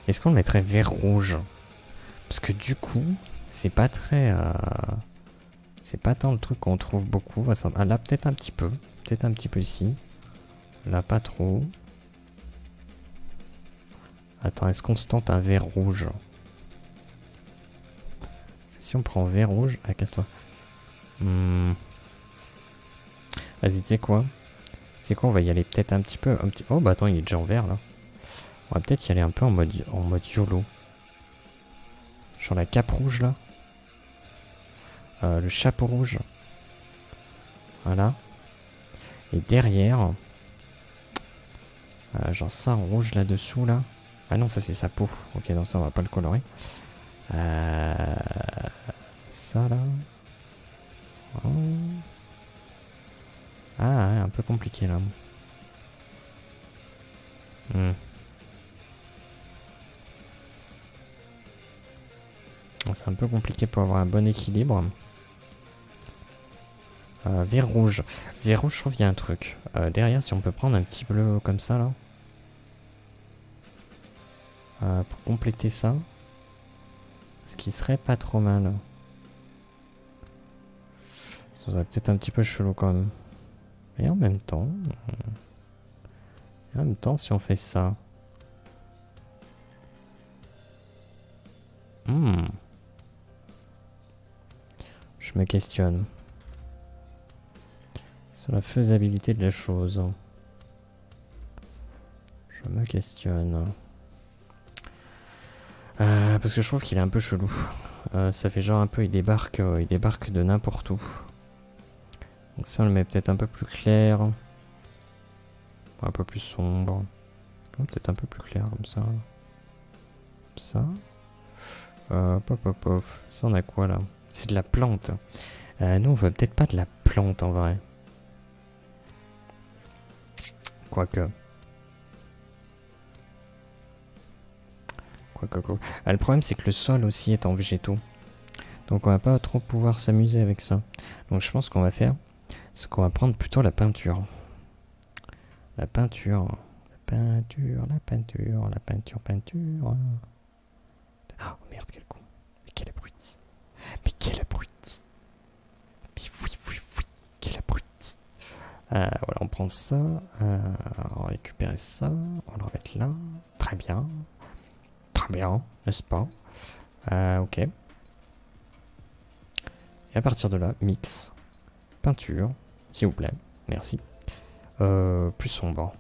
Est-ce qu'on le mettrait vert rouge? Parce que du coup, c'est pas très... c'est pas tant le truc qu'on trouve beaucoup. Ah, là, peut-être un petit peu. Peut-être un petit peu ici. Là, pas trop. Attends, est-ce qu'on se tente un vert rouge? Si on prend vert rouge... Ah, casse-toi. Vas-y, tu sais quoi? C'est quoi, on va y aller peut-être un petit peu... Oh, bah attends, il est déjà en vert, là. On va peut-être y aller un peu en mode YOLO. Genre la cape rouge là. Le chapeau rouge. Voilà. Et derrière. Genre ça en rouge là-dessous là. Ah non, ça c'est sa peau. Ok, non, ça on va pas le colorer. Ça là. Oh. Ah, ouais, un peu compliqué là. Hmm. C'est un peu compliqué pour avoir un bon équilibre. Vert rouge. Vert rouge, je trouve qu'il y a un truc. Derrière, si on peut prendre un petit bleu comme ça là. Pour compléter ça. Ce qui serait pas trop mal. Ça serait peut-être un petit peu chelou quand même. Et en même temps... si on fait ça... Je me questionne. Sur la faisabilité de la chose. Je me questionne. Parce que je trouve qu'il est un peu chelou. Ça fait genre un peu, il débarque de n'importe où. Donc ça on le met peut-être un peu plus clair. Un peu plus sombre. Peut-être un peu plus clair comme ça. Comme ça. Ça on a quoi là? C'est de la plante. Nous on veut peut-être pas de la plante en vrai. Quoique. Le problème c'est que le sol aussi est en végétaux. Donc on va pas trop pouvoir s'amuser avec ça. Donc je pense qu'on va faire, c'est qu'on va prendre plutôt la peinture. La peinture. Oh merde, quel con. Mais quel abruti. Quel abruti. Voilà, on prend ça. On va récupérer ça. On va le remettre là. Très bien. Très bien, n'est-ce pas? Ok. Et à partir de là, mix. Peinture, s'il vous plaît. Merci. Plus sombre.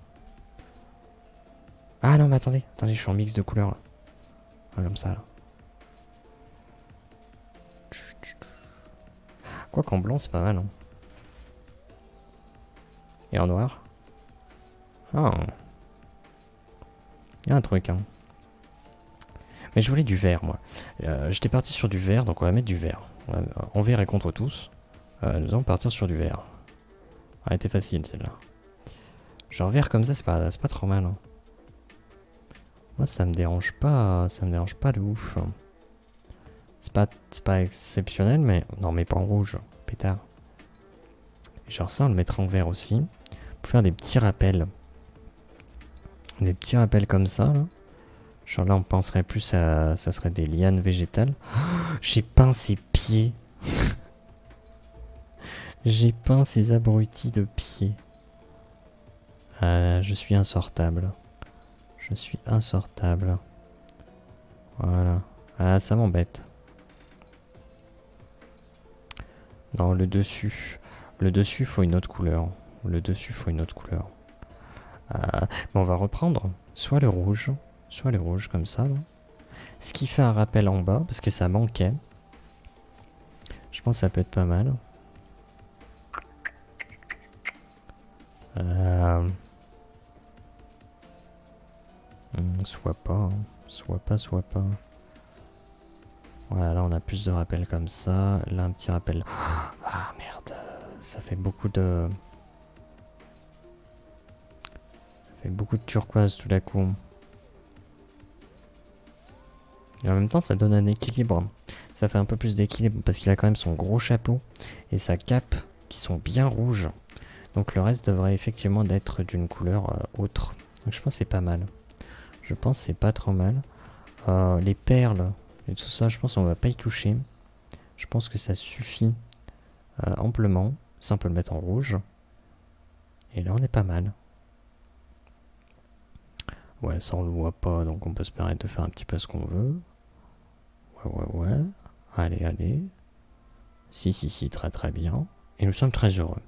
Ah non, mais attendez, je suis en mix de couleurs là. Comme ça là. Quoi qu'en blanc, c'est pas mal. Hein. Et en noir. Ah. Il y a un truc, hein. Mais je voulais du vert, moi. J'étais parti sur du vert, donc on va mettre du vert. En vert et contre tous. Nous allons partir sur du vert. Elle était facile celle-là. Genre vert comme ça, c'est pas trop mal. Hein. Moi, ça me dérange pas de ouf. C'est pas exceptionnel, mais non, mais pas en rouge, pétard. Et genre ça, on le mettra en vert aussi pour faire des petits rappels. Des petits rappels comme ça. Là. Genre là, on penserait plus à, ça serait des lianes végétales. Oh, j'ai peint ses pieds. J'ai peint ces abrutis de pieds. Je suis insortable. Je suis insortable. Voilà. Ah, ça m'embête. Non, le dessus. Le dessus, faut une autre couleur. Le dessus, faut une autre couleur. Bon, on va reprendre soit le rouge comme ça. Là. Ce qui fait un rappel en bas, parce que ça manquait. Je pense que ça peut être pas mal. Soit pas. Voilà, là on a plus de rappels comme ça. Là un petit rappel. Ah merde, ça fait beaucoup de... Ça fait beaucoup de turquoise tout d'un coup. Et en même temps ça donne un équilibre. Ça fait un peu plus d'équilibre parce qu'il a quand même son gros chapeau et sa cape qui sont bien rouges. Donc le reste devrait effectivement d'être d'une couleur autre. Donc je pense que c'est pas mal. Je pense que c'est pas trop mal. Les perles et tout ça, je pense qu'on va pas y toucher. Je pense que ça suffit amplement. Ça, on peut le mettre en rouge. Et là, on est pas mal. Ouais, ça, on le voit pas, donc on peut se permettre de faire un petit peu ce qu'on veut. Ouais. Allez. Si, très bien. Et nous sommes très heureux.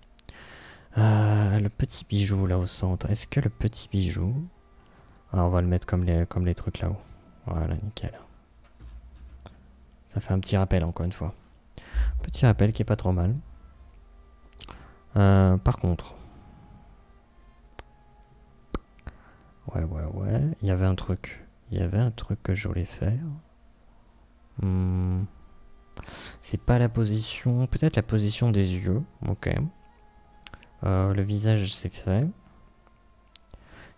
Le petit bijou, là, au centre. Est-ce que le petit bijou... Ah, on va le mettre comme les trucs là-haut. Voilà, nickel. Ça fait un petit rappel, encore une fois. Petit rappel qui est pas trop mal. Par contre... Ouais. Il y avait un truc. Que je voulais faire. C'est pas la position... Peut-être la position des yeux. Ok. Le visage, c'est fait.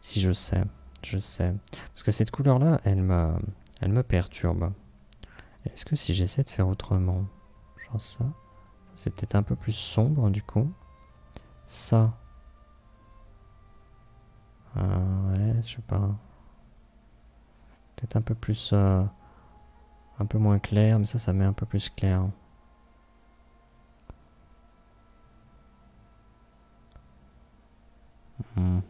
Si je sais. Je sais. Parce que cette couleur-là, elle me perturbe. Est-ce que si j'essaie de faire autrement, genre ça, c'est peut-être un peu plus sombre du coup. Ça. Ouais, je sais pas. Peut-être un peu plus... un peu moins clair, mais ça met un peu plus clair. Non,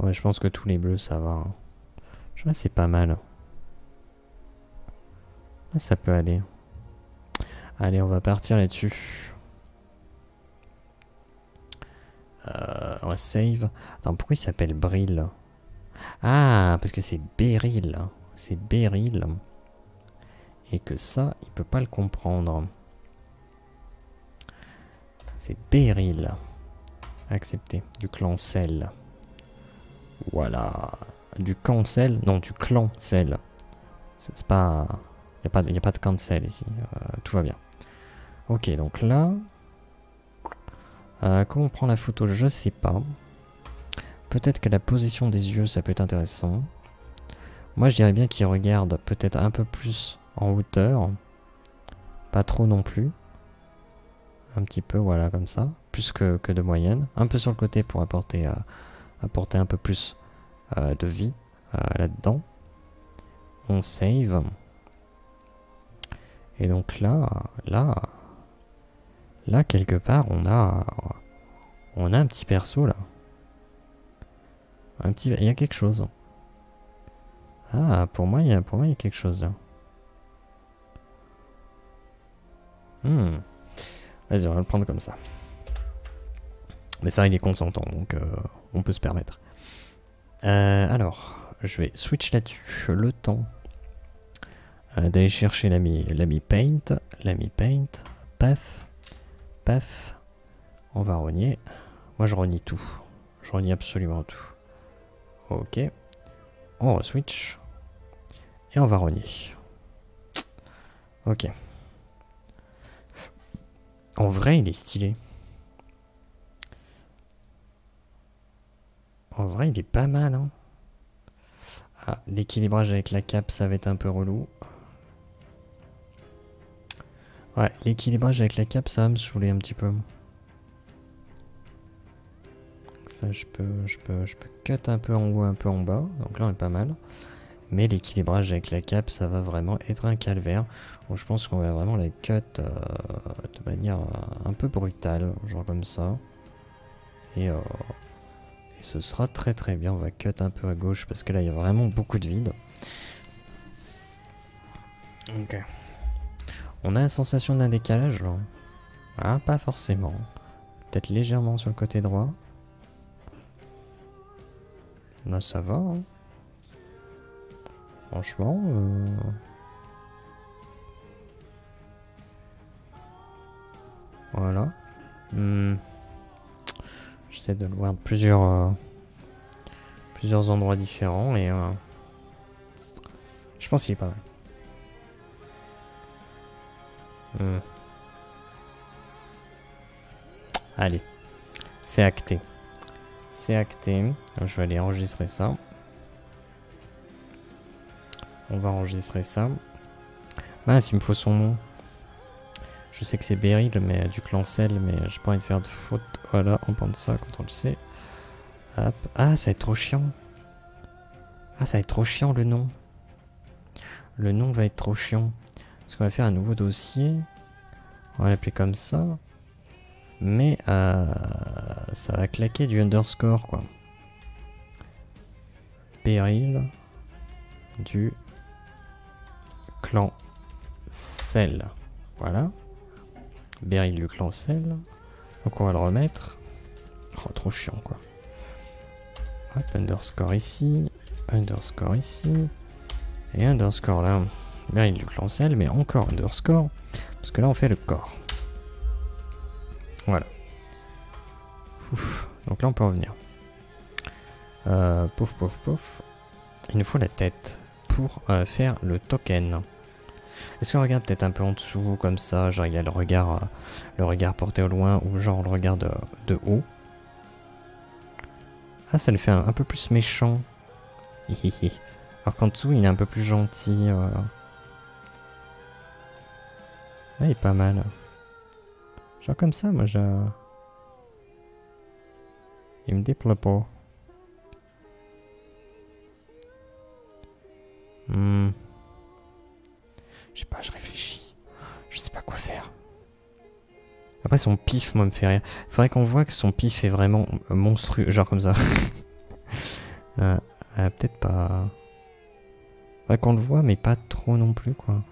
mais je pense que tous les bleus, ça va. Hein. Je vois, c'est pas mal. Là, ça peut aller. Allez, on va partir là-dessus. On va save. Attends, pourquoi il s'appelle Brill? Ah, parce que c'est Beryl. C'est Beryl. Et que ça, il peut pas le comprendre. C'est Beryl. Accepté. Du clan Cell. Voilà. Du cancel? Non, du clan Cell. C'est pas... Il n'y a pas de cancel ici. Tout va bien. Ok, donc là... comment on prend la photo? Je sais pas. Peut-être que la position des yeux, ça peut être intéressant. Moi, je dirais bien qu'il regarde peut-être un peu plus en hauteur. Pas trop non plus. Un petit peu, voilà, comme ça. Plus que de moyenne. Un peu sur le côté pour apporter un peu plus de vie là-dedans. On save. Et donc là, quelque part, on a un petit perso là. Il y a quelque chose. Ah, pour moi, il y a quelque chose là. Vas-y, on va le prendre comme ça. Mais ça, il est consentant, donc on peut se permettre. Alors, je vais switch là-dessus le temps d'aller chercher l'ami Paint. L'ami Paint. Paf. Paf. On va rogner. Moi, je renie tout. Je renie absolument tout. Ok. On re-switch. Et on va rogner. Ok. En vrai, il est stylé. En vrai, il est pas mal. Hein. Ah, l'équilibrage avec la cape, ça va être un peu relou. Ouais, l'équilibrage avec la cape, ça va me saouler un petit peu. Ça, je peux cut un peu en haut, un peu en bas. Donc là, on est pas mal. Mais l'équilibrage avec la cape, ça va vraiment être un calvaire. Donc, je pense qu'on va vraiment la cut de manière un peu brutale, genre comme ça. Et ce sera très très bien. On va cut un peu à gauche parce que là, il y a vraiment beaucoup de vide. Ok. On a la sensation d'un décalage là. Ah, pas forcément. Peut-être légèrement sur le côté droit. Là, ça va. Hein. Franchement. Voilà. J'essaie de le voir de plusieurs endroits différents et je pense qu'il est pas mal. Allez, c'est acté. C'est acté. Je vais aller enregistrer ça. On va enregistrer ça. Ah, s'il me faut son nom. Je sais que c'est Beryl, mais du clan Cell, mais j'ai pas envie de faire de faute. Voilà, on prend ça quand on le sait. Hop. Ah, ça va être trop chiant. Ah, ça va être trop chiant le nom. Le nom va être trop chiant. Parce qu'on va faire un nouveau dossier. On va l'appeler comme ça. Mais ça va claquer du underscore, quoi. Beryl du clan Cell. Voilà. Beryl du clan Cell. Donc on va le remettre. Oh, trop chiant, quoi. Hop, underscore ici. Underscore ici. Et underscore là. Beryl du clan Cell, mais encore underscore. Parce que là, on fait le corps. Voilà. Ouf. Donc là, on peut revenir. Pouf, pouf, pouf. Il nous faut la tête pour faire le token. Est-ce qu'on regarde peut-être un peu en dessous, comme ça, genre il y a le regard porté au loin, ou genre on le regarde de haut. Ah, ça le fait un peu plus méchant. Hihihi. Alors qu'en dessous, il est un peu plus gentil. Ah, il est pas mal. Genre comme ça, moi, il me déplaît pas. Je sais pas, je réfléchis. Je sais pas quoi faire. Après, son pif, moi, me fait rire. Faudrait qu'on voit que son pif est vraiment monstrueux. Genre comme ça. Peut-être pas... Faudrait qu'on le voit, mais pas trop non plus, quoi.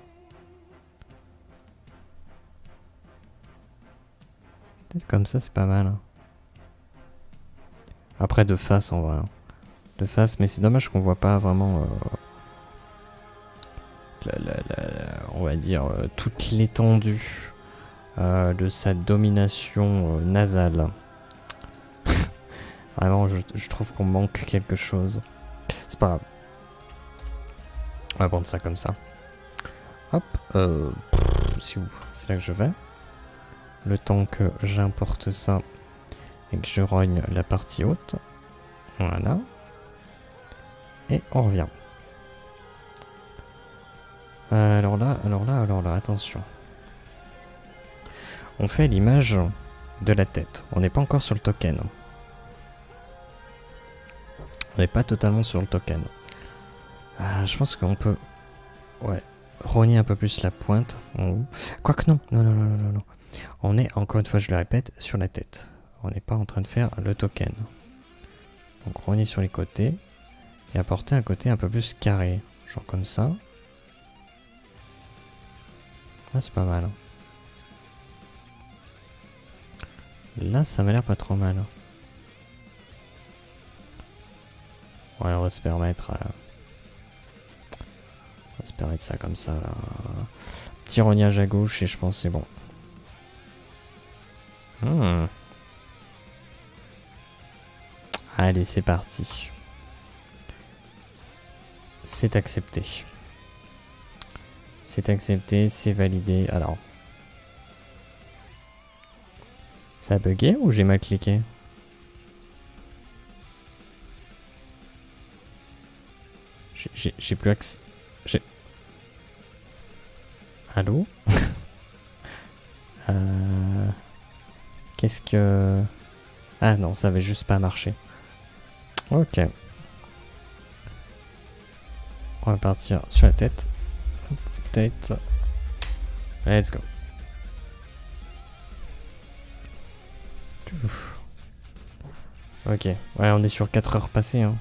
Peut-être comme ça, c'est pas mal. Hein. Après, de face, en vrai. Hein. De face, mais c'est dommage qu'on voit pas vraiment... on va dire toute l'étendue de sa domination nasale. Vraiment, je trouve qu'on manque quelque chose. C'est pas grave. On va prendre ça comme ça. Hop, c'est où? C'est là que je vais. Le temps que j'importe ça et que je rogne la partie haute. Voilà. Et on revient. Alors là, attention. On fait l'image de la tête. On n'est pas encore sur le token. On n'est pas totalement sur le token. Je pense qu'on peut... Ouais. Rogner un peu plus la pointe en haut. Quoique non. Non. On est, encore une fois, je le répète, sur la tête. On n'est pas en train de faire le token. Donc rogner sur les côtés. Et apporter un côté un peu plus carré. Genre comme ça. Ah, c'est pas mal. Hein. Là, ça m'a l'air pas trop mal. Ouais, on va se permettre... On va se permettre ça comme ça. Là. Petit rognage à gauche et je pense que c'est bon. Allez, c'est parti. C'est accepté. C'est accepté, c'est validé. Alors. Ça a bugué ou j'ai mal cliqué? J'ai plus accès. Allô? Qu'est-ce que... Ah non, ça avait juste pas marché. Ok. On va partir sur la tête. Tête. Let's go. Ok. Ouais, on est sur 4 heures passées. Hein.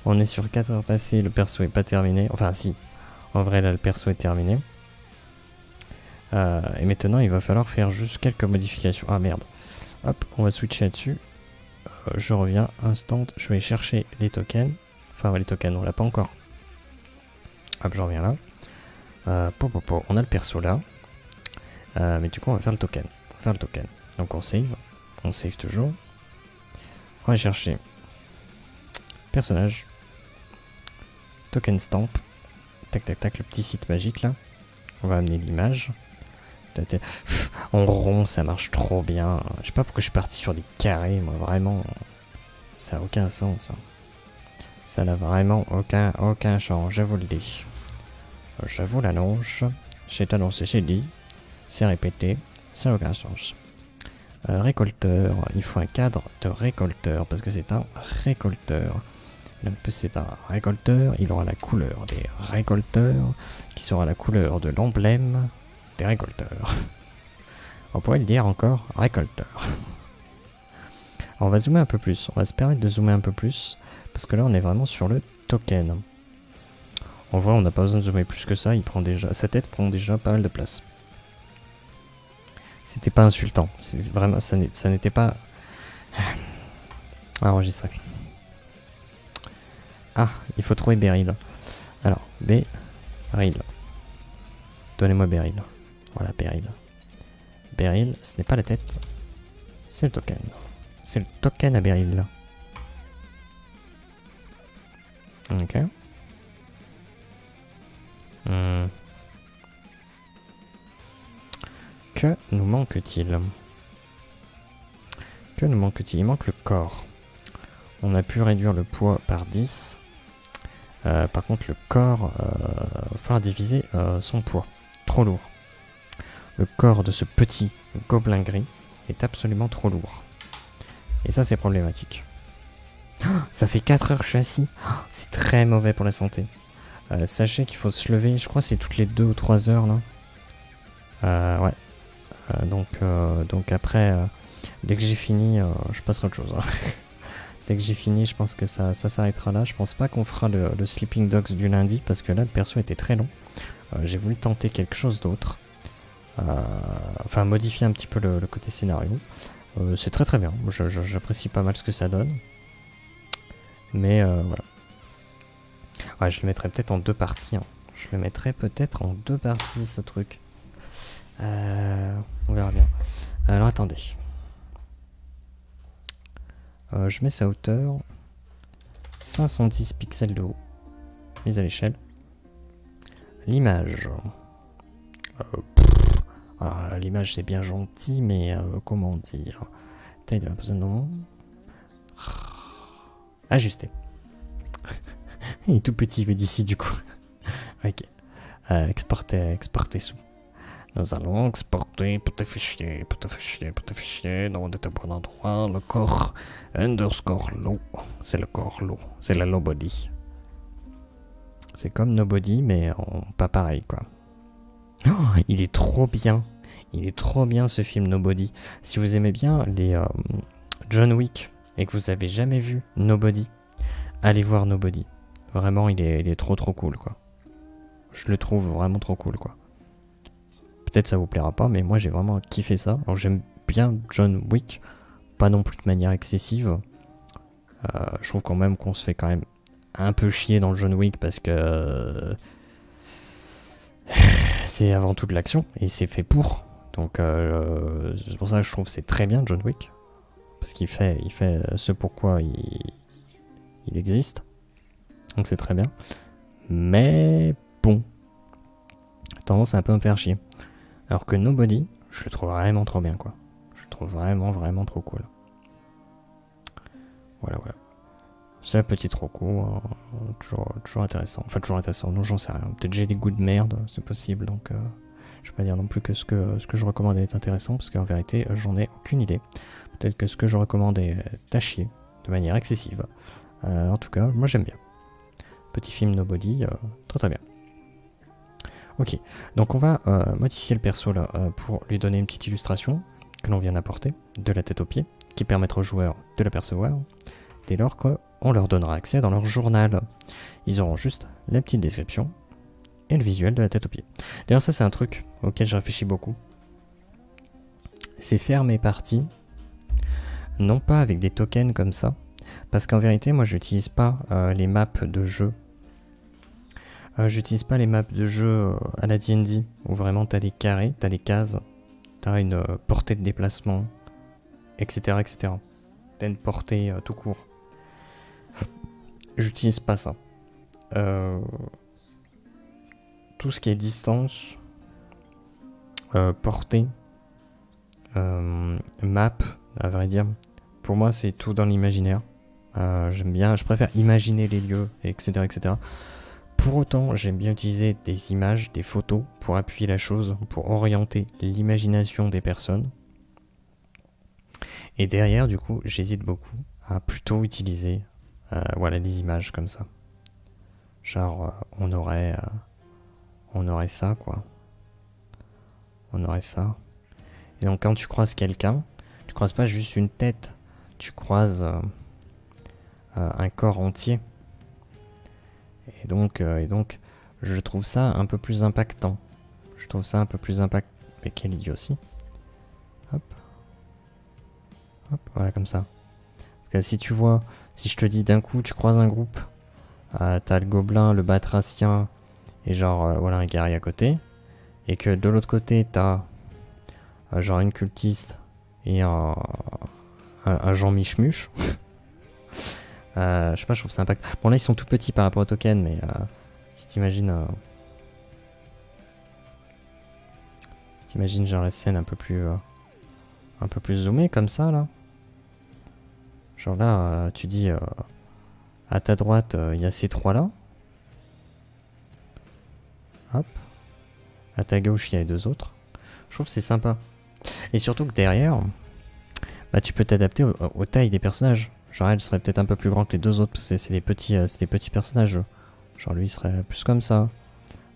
On est sur 4 heures passées. Le perso est pas terminé. Enfin, si. En vrai, là, le perso est terminé. Et maintenant, il va falloir faire juste quelques modifications. Ah merde. Hop, on va switcher là-dessus. Je reviens. Instant. Je vais chercher les tokens. Enfin, les tokens, on l'a pas encore. Hop, je reviens là. On a le perso là. Mais du coup, on va faire le token. Donc, on save. On save toujours. On va chercher personnage. Token stamp. Tac, tac, tac, le petit site magique là. On va amener l'image. En rond, ça marche trop bien. Je sais pas pourquoi je suis parti sur des carrés, moi, vraiment. Ça n'a aucun sens. Ça n'a vraiment aucun sens, je vous le dis. Je vous l'annonce. C'est annoncé, c'est dit. C'est répété. Ça n'a aucun sens. Récolteur. Il faut un cadre de récolteur parce que c'est un récolteur. C'est un récolteur. Il aura la couleur des récolteurs qui sera la couleur de l'emblème des récolteurs. On pourrait le dire encore récolteur. On va zoomer un peu plus. On va se permettre de zoomer un peu plus parce que là on est vraiment sur le token. En vrai, on n'a pas besoin de zoomer plus que ça. Il prend déjà, sa tête prend déjà pas mal de place. C'était pas insultant. C'est vraiment, ça n'était pas enregistré. Ah, il faut trouver Beryl. Alors, Beryl. Donnez-moi Beryl. Voilà, Beryl. Beryl, ce n'est pas la tête. C'est le token. C'est le token à Beryl. Ok. Que nous manque-t-il? Que nous manque-t-il? Il manque le corps. On a pu réduire le poids par 10. Par contre, le corps, il va falloir diviser son poids. Trop lourd. Le corps de ce petit gobelin gris est absolument trop lourd. Et ça, c'est problématique. Oh, ça fait 4 heures que je suis assis. Oh, c'est très mauvais pour la santé. Sachez qu'il faut se lever, je crois que c'est toutes les 2 ou 3 heures là. Ouais. Donc après, dès que j'ai fini, je passerai à autre chose. Hein. Dès que j'ai fini, je pense que ça s'arrêtera là. Je pense pas qu'on fera le Sleeping Dogs du lundi parce que là, le perso était très long. J'ai voulu tenter quelque chose d'autre. Enfin, modifier un petit peu le côté scénario. C'est très très bien. J'apprécie pas mal ce que ça donne. Mais voilà. Ouais, je le mettrai peut-être en 2 parties. Hein. Je le mettrai peut-être en 2 parties, ce truc. On verra bien. Alors, attendez. Je mets sa hauteur. 510 pixels de haut. Mise à l'échelle. L'image. L'image, c'est bien gentil, mais comment dire? Taille de la personne, non. Ajuster. Il est tout petit, vu d'ici, du coup. Ok. Exporter sous. Nous allons exporter petit fichier, nom de bon endroit, le corps, underscore low. C'est le corps low, c'est la low body. C'est comme nobody, mais pas pareil, quoi. Oh, il est trop bien. Il est trop bien, ce film Nobody. Si vous aimez bien les John Wick et que vous avez jamais vu Nobody, allez voir Nobody. Vraiment, il est trop cool, quoi. Je le trouve vraiment trop cool, quoi. Peut-être ça vous plaira pas, mais moi j'ai vraiment kiffé ça. Alors j'aime bien John Wick, pas non plus de manière excessive. Je trouve quand même qu'on se fait quand même un peu chier dans le John Wick parce que c'est avant tout de l'action et c'est fait pour. Donc c'est pour ça que je trouve que c'est très bien John Wick. Parce qu'il fait ce pourquoi il existe. Donc c'est très bien. Mais bon, tendance à un peu me faire chier. Alors que Nobody, je le trouve vraiment trop bien, quoi. Je le trouve vraiment trop cool. Voilà. C'est un petit troco, hein, toujours intéressant. Enfin, toujours intéressant, non, j'en sais rien. Peut-être j'ai des goûts de merde, c'est possible, donc je vais pas dire non plus que ce que je recommande est intéressant, parce qu'en vérité, j'en ai aucune idée. Peut-être que ce que je recommande est à chier, de manière excessive. En tout cas, moi j'aime bien. Petit film Nobody, très bien. Ok, donc on va modifier le perso là pour lui donner une petite illustration que l'on vient d'apporter, de la tête aux pieds, qui permettra aux joueurs de l'apercevoir dès lors qu'on leur donnera accès dans leur journal. Ils auront juste la petite description et le visuel de la tête aux pieds. D'ailleurs ça c'est un truc auquel je réfléchis beaucoup. C'est faire mes parties, non pas avec des tokens comme ça, parce qu'en vérité moi j'utilise pas les maps de jeu. J'utilise pas les maps de jeu à la D&D où vraiment t'as des carrés, t'as des cases, t'as une portée de déplacement, etc. T'as une portée tout court. J'utilise pas ça. Tout ce qui est distance, portée, map, à vrai dire, pour moi c'est tout dans l'imaginaire. J'aime bien, je préfère imaginer les lieux, etc. Pour autant, j'aime bien utiliser des images, des photos pour appuyer la chose, pour orienter l'imagination des personnes. Et derrière, du coup, j'hésite beaucoup à plutôt utiliser voilà, les images comme ça. Genre, on aurait ça, quoi. On aurait ça. Et donc, quand tu croises quelqu'un, tu croises pas juste une tête, tu croises un corps entier. Et donc, je trouve ça un peu plus impactant. Mais quel idiot aussi. Hop, voilà comme ça. Parce que si tu vois, si je te dis d'un coup, tu croises un groupe, t'as le gobelin, le batracien, et genre, voilà un guerrier à côté, et que de l'autre côté, t'as genre une cultiste et un Jean Michmuche. Je sais pas, je trouve ça impact. Bon là ils sont tout petits par rapport au token, mais si t'imagines T'imagines genre la scène un peu plus zoomée comme ça là. Genre là, tu dis à ta droite, il y a ces trois là. Hop. À ta gauche, il y a les deux autres. Je trouve que c'est sympa. Et surtout que derrière, bah, tu peux t'adapter aux tailles des personnages. Genre elle serait peut-être un peu plus grande que les deux autres parce que c'est des petits personnages. Genre lui il serait plus comme ça.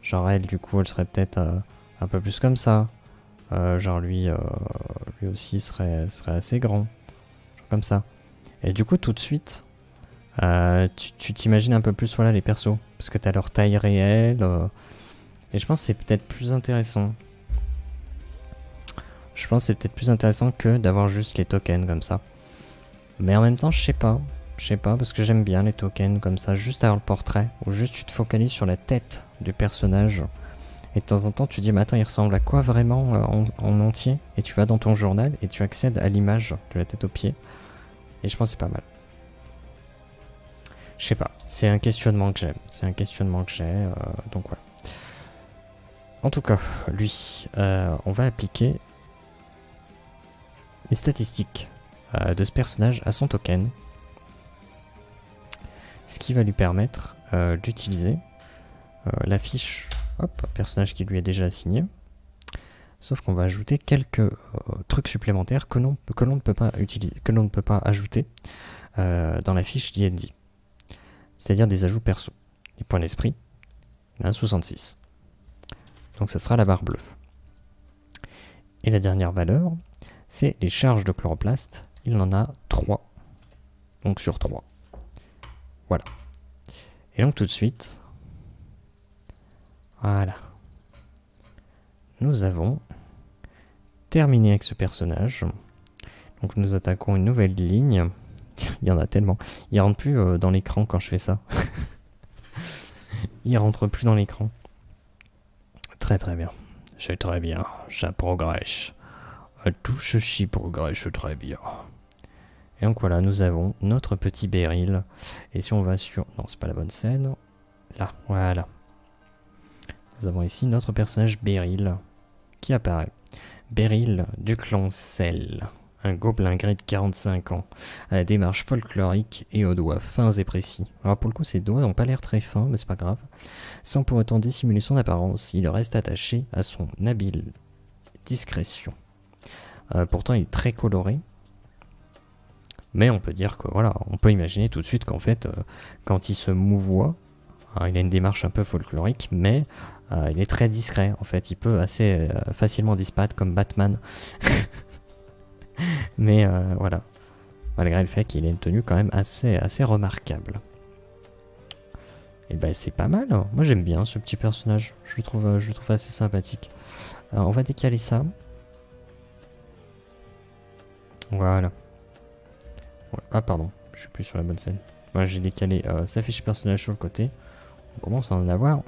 Genre elle du coup elle serait peut-être un peu plus comme ça. Genre lui aussi serait assez grand. Genre comme ça. Et du coup tout de suite, tu t'imagines un peu plus voilà, les persos. Parce que t'as leur taille réelle. Et je pense que c'est peut-être plus intéressant. Je pense que c'est peut-être plus intéressant que d'avoir juste les tokens comme ça. Mais en même temps, je sais pas. Je sais pas, parce que j'aime bien les tokens comme ça, juste avant le portrait. Ou juste tu te focalises sur la tête du personnage. Et de temps en temps, tu dis, mais attends, il ressemble à quoi vraiment en entier? Et tu vas dans ton journal et tu accèdes à l'image de la tête aux pieds. Et je pense que c'est pas mal. Je sais pas. C'est un questionnement que j'ai. C'est un questionnement que j'ai. Donc voilà. En tout cas, lui, on va appliquer les statistiques de ce personnage à son token, ce qui va lui permettre d'utiliser la fiche personnage qui lui est déjà assigné, sauf qu'on va ajouter quelques trucs supplémentaires que l'on ne peut pas utiliser, que l'on ne peut pas ajouter dans la fiche D&D, c'est-à-dire des ajouts perso. Les points d'esprit, il y en a 66, donc ça sera la barre bleue. Et la dernière valeur, c'est les charges de chloroplaste. Il en a 3. Donc sur 3. Voilà. Et donc tout de suite, voilà. Nous avons terminé avec ce personnage. Donc nous attaquons une nouvelle ligne. Il y en a tellement. Il rentre plus dans l'écran quand je fais ça. Il rentre plus dans l'écran. Très très bien. C'est très bien. Ça progresse. Tout ceci progresse très bien. Et donc voilà, nous avons notre petit Beryl. Et si on va sur... Non, c'est pas la bonne scène. Là, voilà. Nous avons ici notre personnage Beryl qui apparaît. Beryl du clan Cell. Un gobelin gris de 45 ans, à la démarche folklorique et aux doigts fins et précis. Alors pour le coup, ses doigts n'ont pas l'air très fins, mais c'est pas grave. Sans pour autant dissimuler son apparence, il reste attaché à son habile discrétion. Pourtant, il est très coloré. Mais on peut dire que voilà, on peut imaginer tout de suite qu'en fait, quand il se mouvoie, il a une démarche un peu folklorique, mais il est très discret. En fait, il peut assez facilement disparaître comme Batman. Mais voilà, malgré le fait qu'il ait une tenue quand même assez remarquable. Et ben c'est pas mal. Hein. Moi j'aime bien ce petit personnage. Je le trouve assez sympathique. Alors, on va décaler ça. Voilà. Ah pardon, je suis plus sur la bonne scène. Moi j'ai décalé sa fiche personnage sur le côté. On commence à en avoir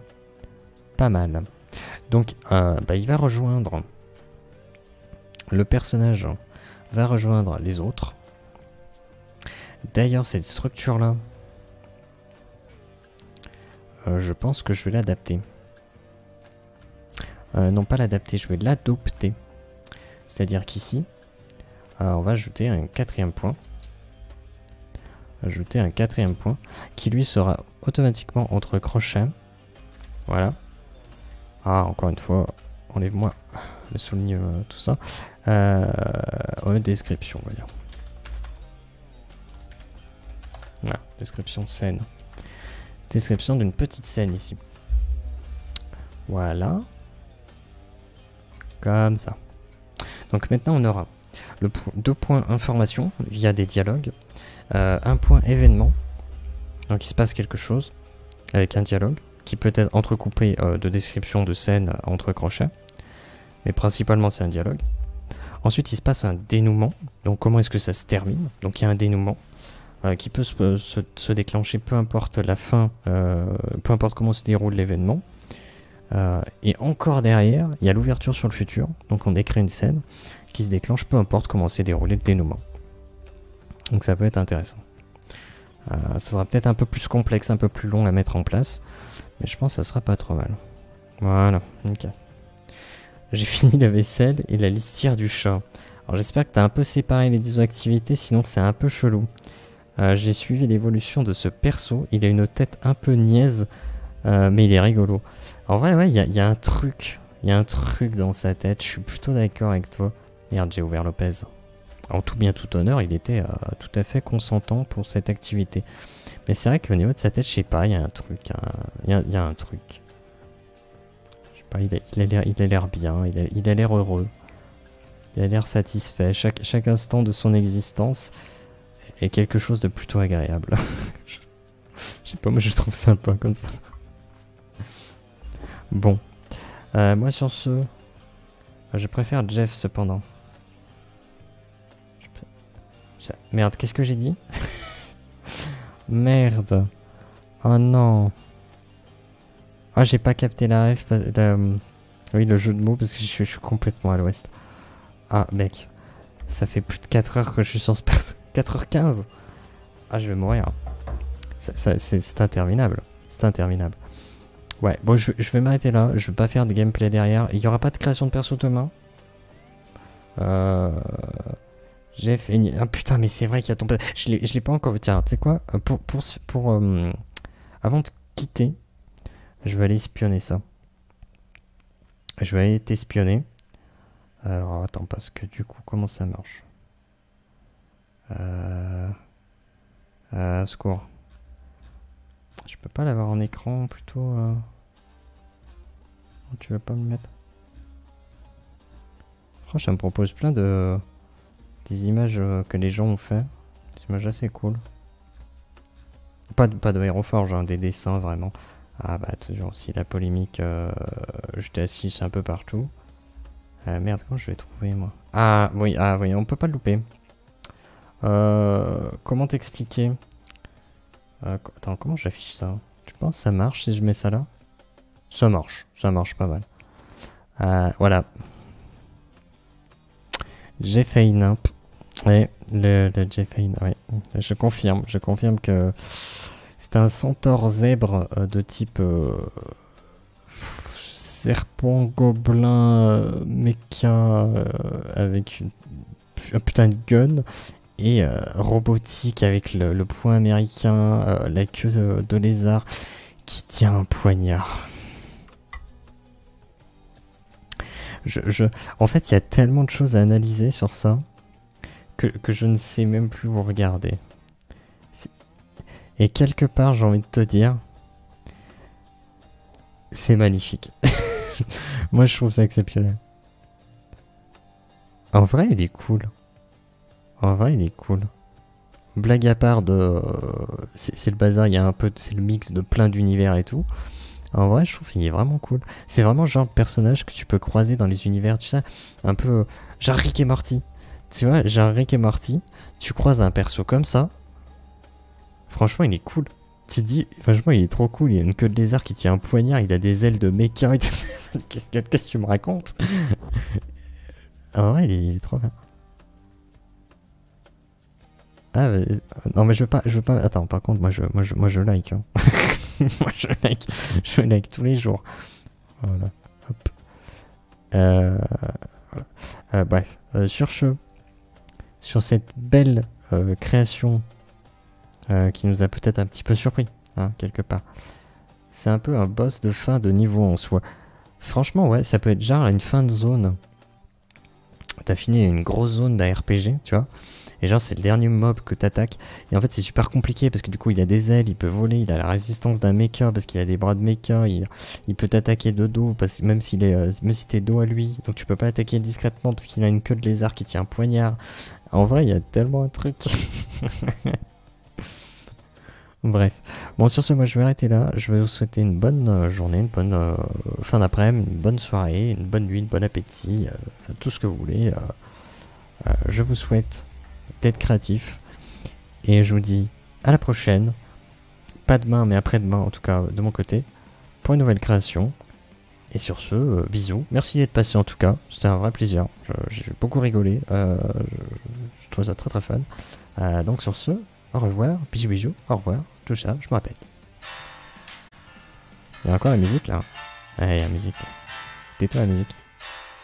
pas mal. Donc il va rejoindre le personnage, va rejoindre les autres. D'ailleurs cette structure là, je pense que je vais l'adapter. Non pas l'adapter, je vais l'adopter. C'est-à-dire qu'ici, on va ajouter un quatrième point. Ajouter un quatrième point qui lui sera automatiquement entre crochets. Voilà. Ah, encore une fois, enlève-moi le souligne, tout ça. Description, on va dire. Voilà, description scène. Description d'une petite scène ici. Voilà. Comme ça. Donc maintenant on aura deux points information via des dialogues. Un point événement. Donc il se passe quelque chose avec un dialogue qui peut être entrecoupé de descriptions de scènes entre crochets. Mais principalement c'est un dialogue. Ensuite il se passe un dénouement. Donc comment est-ce que ça se termine? Donc il y a un dénouement qui peut se déclencher peu importe la fin, peu importe comment se déroule l'événement. Et encore derrière, il y a l'ouverture sur le futur. Donc on décrit une scène qui se déclenche peu importe comment s'est déroulé le dénouement. Donc ça peut être intéressant. Ça sera peut-être un peu plus complexe, un peu plus long à mettre en place. Mais je pense que ça sera pas trop mal. Voilà, ok. J'ai fini la vaisselle et la litière du chat. Alors j'espère que t'as un peu séparé les 10 activités, sinon c'est un peu chelou. J'ai suivi l'évolution de ce perso. Il a une tête un peu niaise, mais il est rigolo. En vrai, ouais, il y a un truc. Il y a un truc dans sa tête. Je suis plutôt d'accord avec toi. Merde, j'ai ouvert Lopez. En tout bien tout honneur, il était tout à fait consentant pour cette activité. Mais c'est vrai qu'au niveau de sa tête, je sais pas, il y a un truc. Il y a un truc. Je sais pas, il a l'air bien, il a l'air heureux. Il a l'air satisfait. Chaque instant de son existence est quelque chose de plutôt agréable. Je sais pas, moi je trouve sympa comme ça. Bon. Moi sur ce... Je préfère Jeff cependant. Merde, qu'est-ce que j'ai dit? Merde. Oh non. Ah, j'ai pas capté la ref. Oui, le jeu de mots, parce que je suis complètement à l'ouest. Ah, mec. Ça fait plus de 4 heures que je suis sur ce perso. 4h15. Ah, je vais mourir. C'est interminable. C'est interminable. Ouais, bon, je vais m'arrêter là. Je vais pas faire de gameplay derrière. Il y aura pas de création de perso demain. J'ai fait... Ah putain, mais c'est vrai qu'il y a ton... Je l'ai pas encore... Tiens, tu sais quoi, avant de quitter, je vais aller espionner ça. Je vais aller t'espionner. Alors, attends, parce que du coup, comment ça marche? Secours. Je peux pas l'avoir en écran, plutôt... Tu veux pas me mettre? Oh, ça me propose plein de... Des images que les gens ont fait. Des images assez cool. Pas de Aeroforge, hein, des dessins vraiment. Ah bah toujours aussi la polémique GTA 6 un peu partout. Merde, comment je vais trouver moi? Ah oui, on peut pas le louper. Comment t'expliquer? Attends, comment j'affiche ça? Tu penses que ça marche si je mets ça là? Ça marche pas mal. Voilà. J'ai fait une imp. Ouais, le Jeffane, ouais. Je confirme que c'est un centaure zèbre de type serpent, gobelin, mecha, avec un putain de gun, et robotique avec le poing américain, la queue de lézard, qui tient un poignard. En fait, il y a tellement de choses à analyser sur ça que je ne sais même plus où regarder. Et quelque part, j'ai envie de te dire, c'est magnifique. Moi, je trouve ça exceptionnel. En vrai, il est cool. Blague à part c'est le bazar, il y a un peu... C'est le mix de plein d'univers et tout. En vrai, je trouve qu'il est vraiment cool. C'est vraiment le genre de personnage que tu peux croiser dans les univers, tu sais. Un peu... genre Rick et Morty. Tu vois, genre Rick et Morty. Tu croises un perso comme ça. Franchement, il est cool. Tu te dis, franchement, il est trop cool. Il a une queue de lézard qui tient un poignard. Il a des ailes de mecha. Qu'est-ce que tu me racontes? En vrai, il est trop bien. Ah, non, mais je veux pas. Attends, par contre, moi je like. Hein. Moi, je like tous les jours. Voilà. Hop. Voilà. Bref. Sur cette belle création qui nous a peut-être un petit peu surpris, hein, quelque part. C'est un peu un boss de fin de niveau en soi. Franchement, ouais, ça peut être genre une fin de zone. T'as fini une grosse zone d'ARPG, tu vois. Et genre, c'est le dernier mob que t'attaques. Et en fait, c'est super compliqué parce que du coup, il a des ailes, il peut voler, il a la résistance d'un mecha parce qu'il a des bras de mecha. Il peut t'attaquer de dos, parce que même si t'es dos à lui. Donc, tu peux pas l'attaquer discrètement parce qu'il a une queue de lézard qui tient un poignard. En vrai, il y a tellement un truc. Bref. Bon, sur ce, moi, je vais arrêter là. Je vais vous souhaiter une bonne journée, une bonne fin d'après-midi, une bonne soirée, une bonne nuit, bon appétit, tout ce que vous voulez. Je vous souhaite d'être créatif. Et je vous dis à la prochaine. Pas demain, mais après-demain, en tout cas, de mon côté, pour une nouvelle création. Et sur ce, bisous. Merci d'être passé en tout cas. C'était un vrai plaisir. J'ai beaucoup rigolé. Je trouve ça très très fun. Donc sur ce, au revoir. Bisous bisous. Au revoir. Tout ça, je me répète. Il y a encore la musique là. Ouais, il y a la musique. Tais-toi la musique.